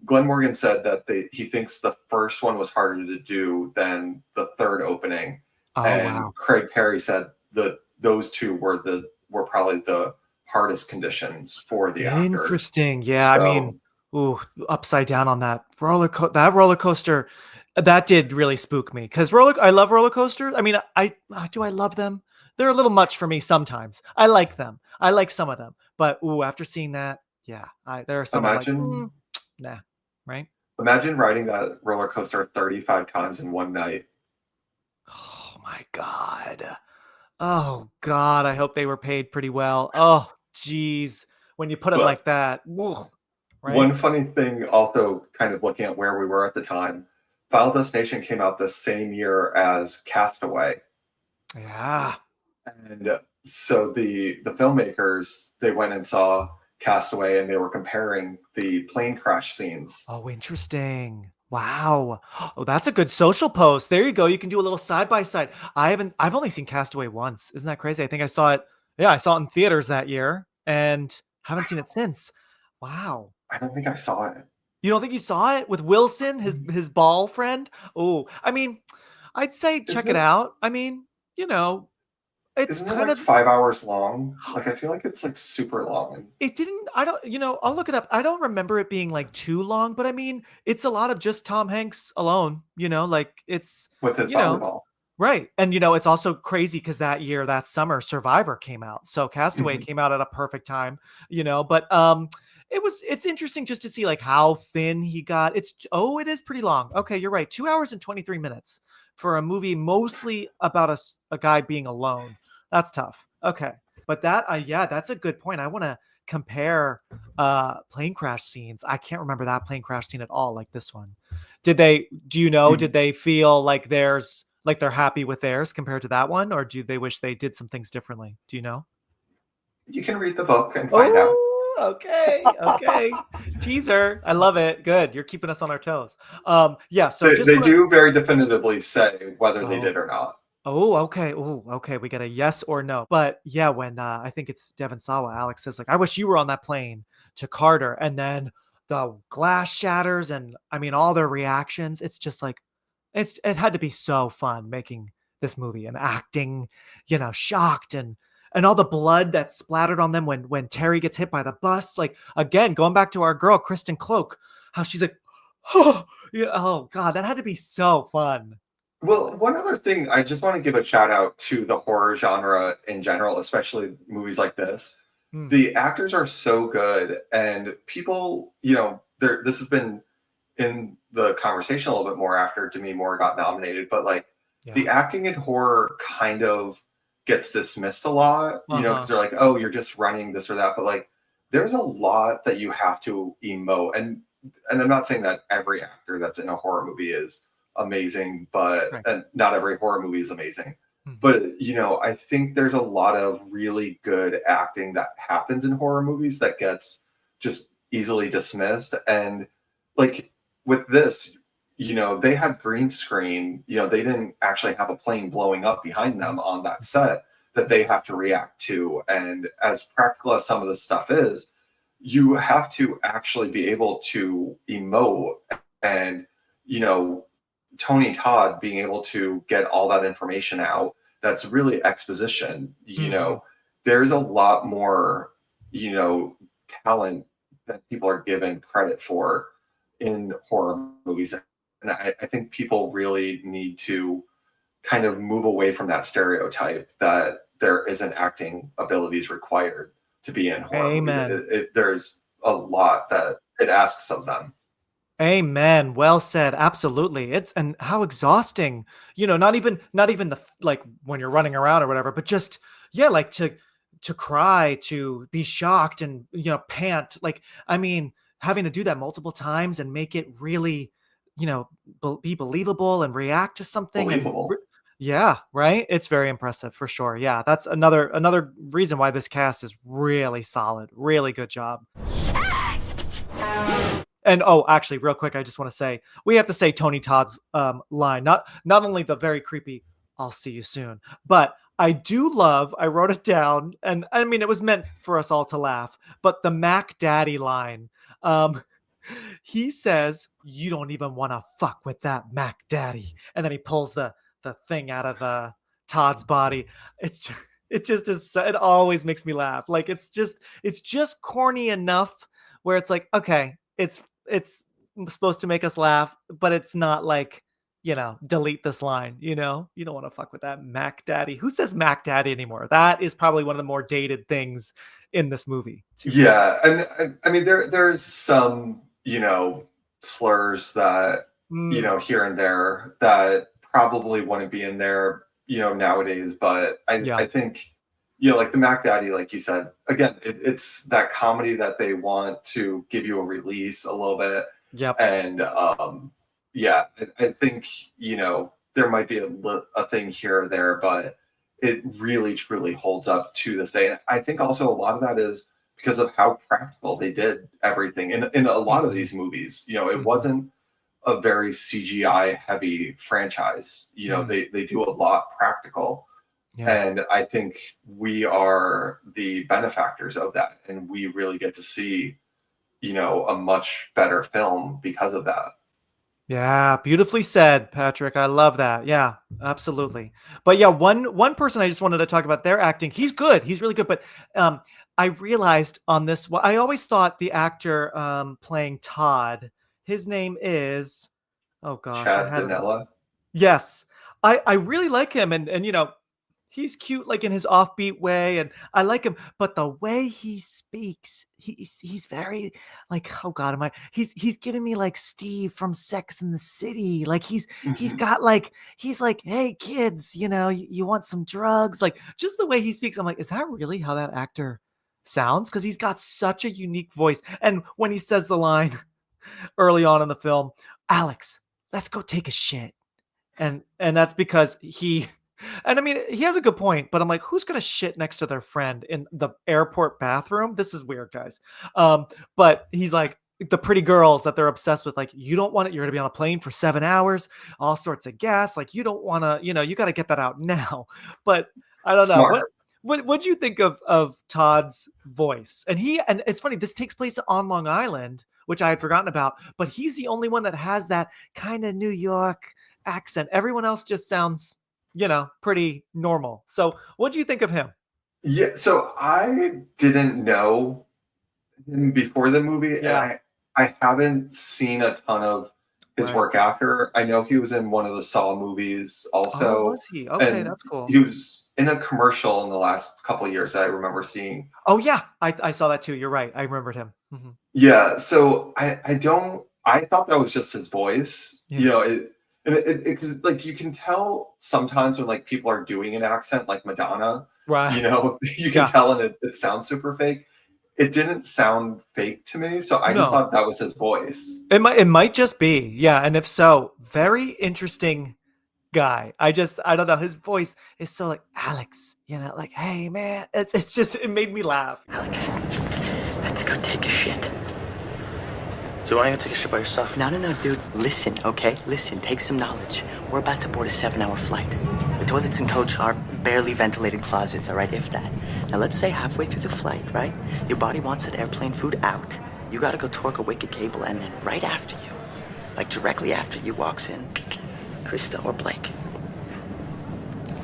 Glenn Morgan said that he thinks the first one was harder to do than the third opening. Oh, And wow. Craig Perry said that those two were probably the hardest conditions for the actors. Interesting. Yeah, I mean, So ooh, upside down on that roller coaster, that did really spook me. 'Cause I love roller coasters. I mean, do I love them? They're a little much for me sometimes. I like them. I like some of them. But, ooh, after seeing that, yeah, there are some I'm like, imagine nah, right? Imagine riding that roller coaster 35 times in one night. Oh my god. Oh god, I hope they were paid pretty well. Oh, jeez. When you put it But like that, woah, right? one funny thing, also kind of looking at where we were at the time, Final Destination came out the same year as Castaway. Yeah. And so the filmmakers, they went and saw Castaway and they were comparing the plane crash scenes. Oh, interesting. Wow. Oh, that's a good social post. There you go. You can do a little side by side. I've only seen Castaway once. Isn't that crazy? I think I saw it. Yeah, I saw it in theaters that year and haven't seen it since. Wow. I don't think I saw it. You don't think you saw it with Wilson, his ball friend? Oh, I mean, I'd say check Isn't it it out. I mean, you know, it's isn't it kind like of 5 hours long? Like I feel like it's like super long. it didn't I don't I'll look it up. I don't remember it being like too long, but I mean, it's a lot of just Tom Hanks alone, like it's, With his you know, volleyball. right. And it's also crazy because that year, that summer, Survivor came out. So Castaway Mhm. came out at a perfect time, but it's interesting just to see like how thin he got. It is pretty long. Okay, you're right. 2 hours and 23 minutes for a movie mostly about a guy being alone. That's tough. Okay. But yeah, that's a good point. I want to compare plane crash scenes. I can't remember that plane crash scene at all like this one. Did they feel like they're happy with theirs compared to that one, or do they wish they did some things differently? Do you know? You can read the book and find out. Oh, okay. Okay. Teaser. I love it. Good. You're keeping us on our toes. Yeah, so just They want to do very definitively say whether they Oh. did or not. Oh, okay. Oh, okay. We got a yes or no. But yeah, when I think it's Devon Sawa, Alex says like, "I wish you were on that plane," to Carter, and then the glass shatters, and I mean all their reactions. It's just like it had to be so fun making this movie and acting, shocked and and all the blood that splattered on them when Terry gets hit by the bus. Like, again, going back to our girl Kristen Cloak, how she's like, oh, yeah, oh god, that had to be so fun. Well, one other thing, I just want to give a shout out to the horror genre in general, especially movies like this. The actors are so good, and people, this has been in the conversation a little bit more after Demi Moore got nominated, but like the acting in horror kind of gets dismissed a lot, because they're like, oh, you're just running this or that, but like there's a lot that you have to emote, and I'm not saying that every actor that's in a horror movie is amazing, but and not every horror movie is amazing. But I think there's a lot of really good acting that happens in horror movies that gets just easily dismissed. And like with this, they had green screen, they didn't actually have a plane blowing up behind them on that set that they have to react to. And as practical as some of this stuff is, you have to actually be able to emote. And Tony Todd being able to get all that information out, that's really exposition. There's a lot more, talent that people are given credit for in horror movies. And I think people really need to kind of move away from that stereotype that there isn't acting abilities required to be in horror movies. There's a lot that it asks of them. Amen. Well said. Absolutely. And how exhausting, not even the, like when you're running around or whatever, but just, like to cry, to be shocked and, pant. Like, I mean, having to do that multiple times and make it really, be believable and react to something. Believable. Yeah. Right. It's very impressive for sure. Yeah. That's another reason why this cast is really solid. Really good job. And actually, real quick, I just want to say we have to say Tony Todd's line. Not only the very creepy "I'll see you soon," but I wrote it down, and I mean it was meant for us all to laugh. But the Mac Daddy line, he says, "You don't even want to fuck with that Mac Daddy," and then he pulls the thing out of Todd's body. It just is. It always makes me laugh. Like it's just corny enough where it's like, okay, it's supposed to make us laugh, but it's not like, delete this line, you don't want to fuck with that Mac Daddy. Who says Mac Daddy anymore? That is probably one of the more dated things in this movie. Yeah. And I mean, there's some, slurs that, here and there that probably wouldn't be in there, nowadays. But I think, like the Mac Daddy, like you said, again, it's that comedy that they want to give you a release a little bit. Yep. And I think, there might be a thing here or there, but it really truly holds up to this day. And I think also a lot of that is because of how practical they did everything in a lot of these movies. It wasn't a very CGI heavy franchise. They do a lot practical. Yeah. And I think we are the benefactors of that. And we really get to see, a much better film because of that. Yeah, beautifully said, Patrick. I love that. Yeah, absolutely. But yeah, one person I just wanted to talk about their acting. He's good. He's really good. But I realized on this, I always thought the actor playing Todd, his name is, oh gosh. Chad Danella. Yes. I really like him. And he's cute, like in his offbeat way, and I like him. But the way he speaks, he's very like, oh god, he's giving me like Steve from Sex and the City. Like he's got like, he's like, hey kids, you want some drugs? Like just the way he speaks, I'm like, is that really how that actor sounds? Because he's got such a unique voice. And when he says the line early on in the film, Alex, let's go take a shit, and that's because and I mean, he has a good point, but I'm like, who's going to shit next to their friend in the airport bathroom? This is weird, guys. But he's like, the pretty girls that they're obsessed with, like, you don't want it. You're going to be on a plane for 7 hours, all sorts of gas. Like, you don't want to, you got to get that out now. But I don't know. What do you think of Todd's voice? And it's funny, this takes place on Long Island, which I had forgotten about, but he's the only one that has that kind of New York accent. Everyone else just sounds, pretty normal. So what do you think of him? Yeah, so I didn't know him before the movie, and Yeah. I haven't seen a ton of his Right. work after. I know he was in one of the Saw movies Oh, also, was he? Okay, and that's cool. he was in a commercial in the last couple of years that I remember seeing. Oh yeah, I saw that too. You're right. I remembered him. Yeah, so I don't I thought that was just his voice, Yeah. and it 'cause, like, you can tell sometimes when, like, people are doing an accent like Madonna, Right. you can Yeah. tell and it sounds super fake. It didn't sound fake to me, so I just No. thought that was his voice. It might just be. Yeah, and if so, very interesting guy. I don't know. His voice is so like Alex, like, hey man. It's just it made me laugh. Alex, let's go take a shit. So why don't you take a shit by yourself? No, dude. Listen, okay? Listen, take some knowledge. We're about to board a 7-hour flight. The toilets and coach are barely ventilated closets, all right? If that. Now let's say halfway through the flight, right? Your body wants that airplane food out. You gotta go torque a wicked cable, and then right after you, like directly after you, walks in Krista or Blake.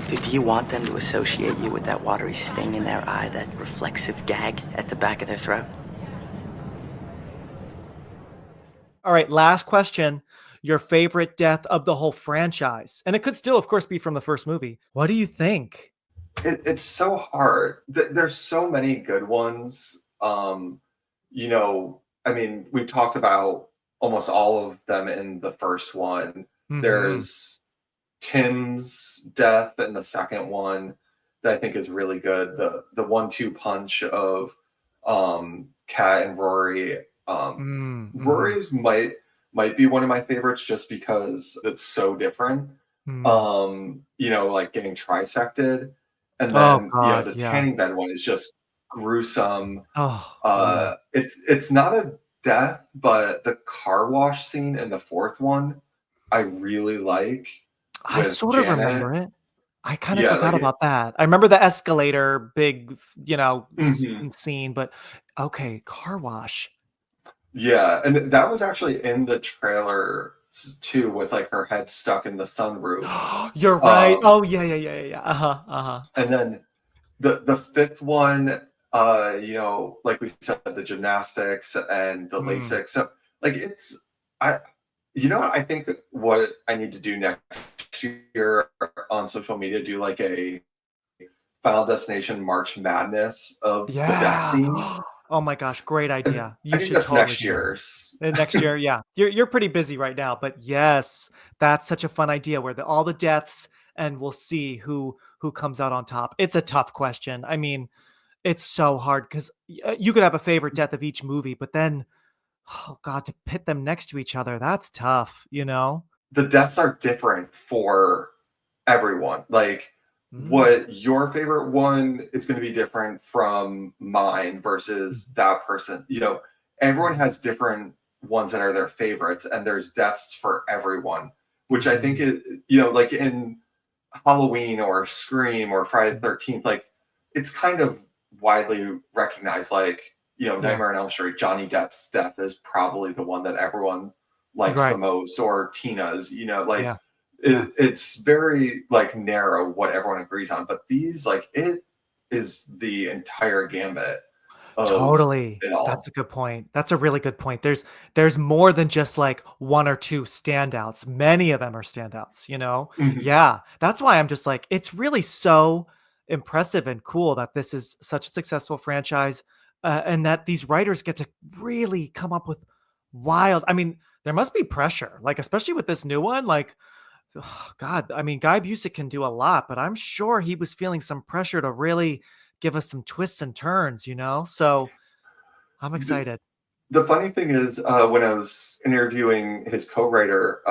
Dude, do you want them to associate you with that watery sting in their eye, that reflexive gag at the back of their throat? All right, last question. Your favorite death of the whole franchise. And it could still, of course, be from the first movie. What do you think? It's so hard. There's so many good ones. I mean, we've talked about almost all of them in the first one. Hmm. There's Tim's death in the second one that I think is really good. The 1-2 punch of Kat and Rory. Mm-hmm. Rory's might be one of my favorites just because it's so different. Mm. Like getting trisected. And Oh then, God, the yeah. tanning bed one is just gruesome. Oh yeah. It's not a death, but the car wash scene in the fourth one, I really like I with sort of Janet. remember it. I kind of Yeah, forgot like about that. I remember the escalator big, mhm. scene, but okay, car wash. Yeah, and that was actually in the trailer too, with like her head stuck in the sunroof. You're right. Um, Oh yeah. Uh-huh. Uh-huh. and then the fifth one, like we said, the gymnastics and the Mm. LASIK. So like I what I think what I need to do next year on social media, do like a Final Destination March Madness of the death Yeah. scenes. Oh my gosh, great And idea. I You think should that's totally next do that. year's. Next year, yeah. You're pretty busy right now, but yes, that's such a fun idea where all the deaths and we'll see who comes out on top. It's a tough question. I mean, it's so hard because you could have a favorite death of each movie, but then, oh God, to pit them next to each other, that's tough. The deaths are different for everyone. Like Mm, what your favorite one is going to be different from mine mm, versus that person. Everyone mm, has different ones that are their favorites, and there's deaths for everyone, which I think mhm, is, like in Halloween or Scream or Friday the mhm. 13th, like it's kind of widely recognized. Like, Yeah, Nightmare on Elm Street, Johnny Depp's death is probably the one that everyone likes the right. most, or Tina's, like Yeah, yeah. it's very like narrow what everyone agrees on. But these, like, it is the entire gambit of Totally. it That's all. a good point. That's a really good point. There's more than just like one or two standouts. Many of them are standouts. Mhm. Yeah. That's why I'm just like, it's really so impressive and cool that this is such a successful franchise, and that these writers get to really come up with wild. I mean, there must be pressure, like especially with this new one. Like, God, I mean, Guy Busick can do a lot, but I'm sure he was feeling some pressure to really give us some twists and turns. So I'm The, excited. the funny thing is, when I was interviewing his co-writer,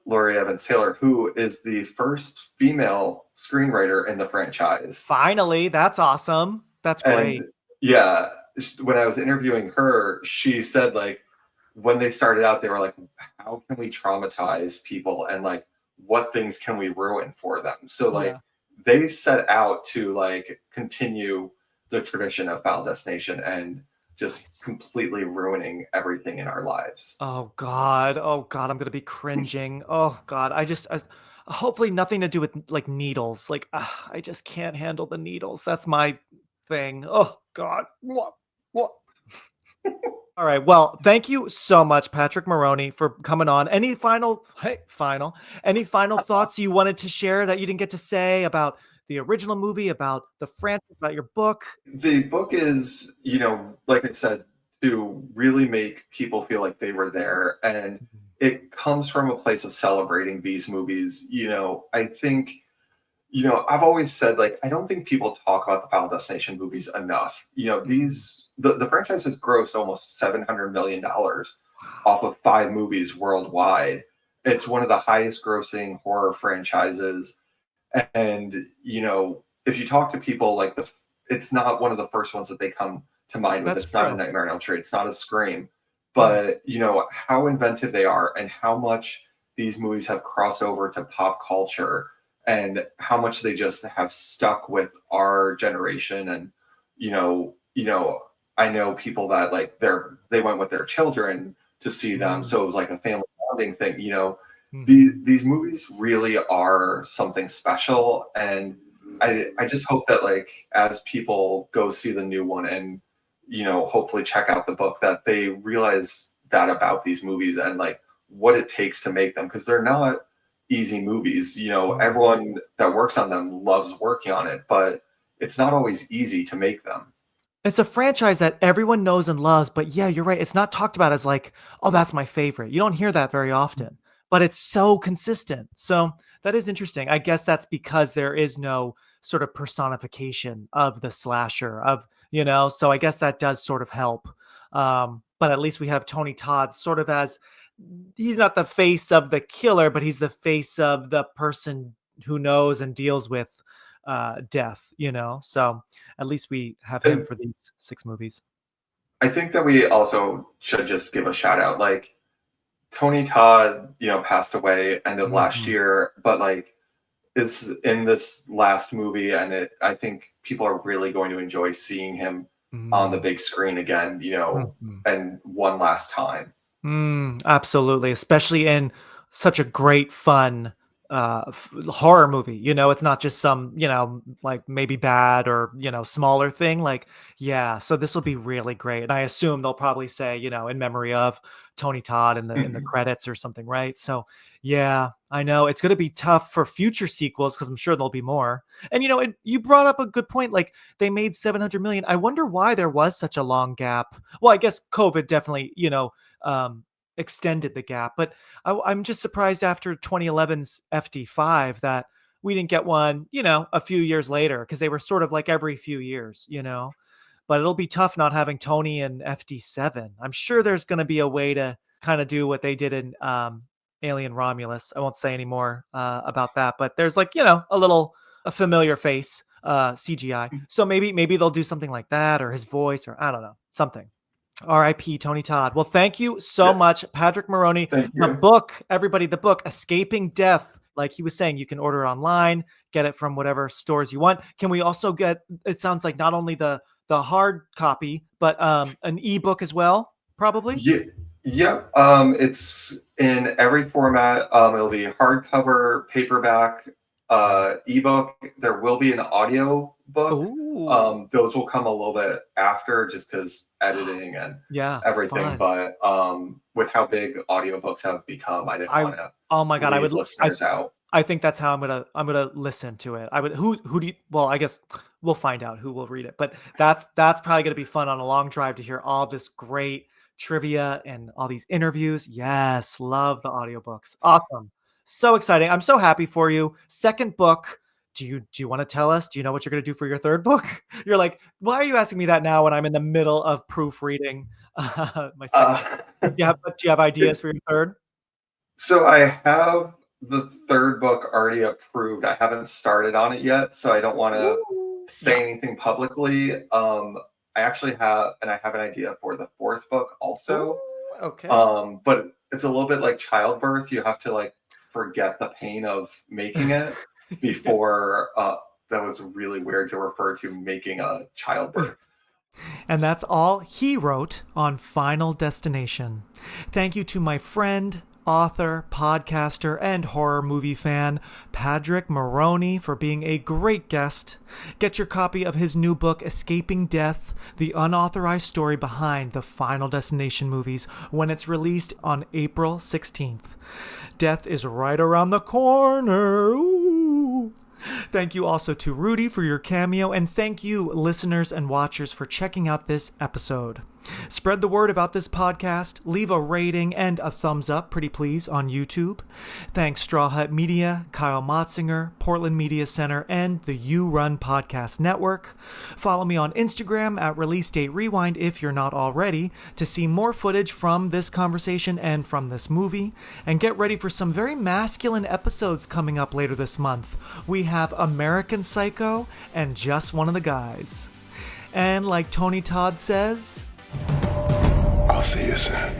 Laurie Evans Taylor, who is the first female screenwriter in the franchise. Finally, that's awesome. That's And great. yeah, when I was interviewing her, she said, like, when they started out, they were like, how can we traumatize people, and like what things can we ruin for them? So like Yeah. they set out to like continue the tradition of Final Destination and just Nice. completely ruining everything in our lives. Oh God. Oh God. I'm gonna be cringing. Oh God. Hopefully nothing to do with like needles. Like I just can't handle the needles. That's my thing. Oh God. What? All right. Well, thank you so much, Padraic Maroney, for coming on. Any final thoughts you wanted to share that you didn't get to say about the original movie, about the franchise, about your book? The book is, like I said, to really make people feel like they were there. And it comes from a place of celebrating these movies. I think, I've always said, like, I don't think people talk about the Final Destination movies enough. The franchise has grossed almost $700 million off of 5 movies worldwide. It's one of the highest grossing horror franchises. And, if you talk to people, like, it's not one of the first ones that they come to mind with. It's not a Nightmare on Elm Street. It's not a Scream. But, how inventive they are and how much these movies have crossed over to pop culture and how much they just have stuck with our generation. And, I know people that, like, they went with their children to see them. So it was like a family bonding thing. These movies really are something special. And I just hope that, like, as people go see the new one and, hopefully check out the book, that they realize that about these movies and, like, what it takes to make them, because they're not easy movies. Everyone that works on them loves working on it, but it's not always easy to make them. It's a franchise that everyone knows and loves, but yeah, you're right. It's not talked about as like, oh, that's my favorite. You don't hear that very often, but it's so consistent. So that is interesting. I guess that's because there is no sort of personification of the slasher so I guess that does sort of help. But at least we have Tony Todd sort of as, he's not the face of the killer, but he's the face of the person who knows and deals with death, so at least we have him for these 6 movies. I think that we also should just give a shout out, like, Tony Todd, passed away end of last year, but, like, is in this last movie, and I think people are really going to enjoy seeing him on the big screen again, and one last time. Absolutely, especially in such a great fun horror movie. It's not just some like maybe bad or smaller thing. Like, yeah, so this will be really great, and I assume they'll probably say in memory of Tony Todd in the credits or something, right? So yeah, I know it's going to be tough for future sequels because I'm sure there'll be more. And you brought up a good point. Like, they made 700 million. I wonder why there was such a long gap. Well, I guess COVID definitely extended the gap, but I'm just surprised after 2011's FD5 that we didn't get one a few years later, because they were sort of like every few years. But it'll be tough not having Tony in FD7. I'm sure there's going to be a way to kind of do what they did in Alien Romulus. I won't say any more about that, but there's like a familiar face CGI, so maybe they'll do something like that, or his voice, or I don't know, something. R.I.P. Tony Todd. Well, thank you so much, Padraic Maroney. The book, everybody, the book, Escaping Death. Like he was saying, you can order it online, get it from whatever stores you want. Can we also get, it sounds like, not only the hard copy, but an ebook as well, probably? Yeah. It's in every format. It'll be hardcover, paperback, ebook. There will be an audio book. Those will come a little bit after, just because editing and everything. Fun. But with how big audiobooks have become, I didn't want to. Oh my God, leave listeners out. I think that's how I'm gonna listen to it. I would. Who do you? Well, I guess we'll find out who will read it. But that's probably gonna be fun on a long drive to hear all this great trivia and all these interviews. Yes, love the audiobooks. Awesome. So exciting. I'm so happy for you. Second book. Do you want to tell us? Do you know what you're going to do for your third book? You're like, why are you asking me that now when I'm in the middle of proofreading my second? Do you have ideas for your third? So I have the third book already approved. I haven't started on it yet, so I don't want to say anything publicly. I actually have an idea for the fourth book also. Ooh, okay. But it's a little bit like childbirth. You have to, like, forget the pain of making it before that was really weird to refer to making a childbirth. And that's all he wrote on Final Destination. Thank you to my friend, author, podcaster, and horror movie fan, Padraic Maroney, for being a great guest. Get your copy of his new book, Escaping Death, the unauthorized story behind the Final Destination movies, when it's released on April 16th. Death is right around the corner. Ooh. Thank you also to Rudy for your cameo, and thank you, listeners and watchers, for checking out this episode. Spread the word about this podcast, leave a rating and a thumbs up, pretty please, on YouTube. Thanks Straw Hut Media, Kyle Motzinger, Portland Media Center, and the You Run Podcast Network. Follow me on Instagram at Release Date Rewind if you're not already, to see more footage from this conversation and from this movie. And get ready for some very masculine episodes coming up later this month. We have American Psycho and Just One of the Guys. And like Tony Todd says, I'll see you soon.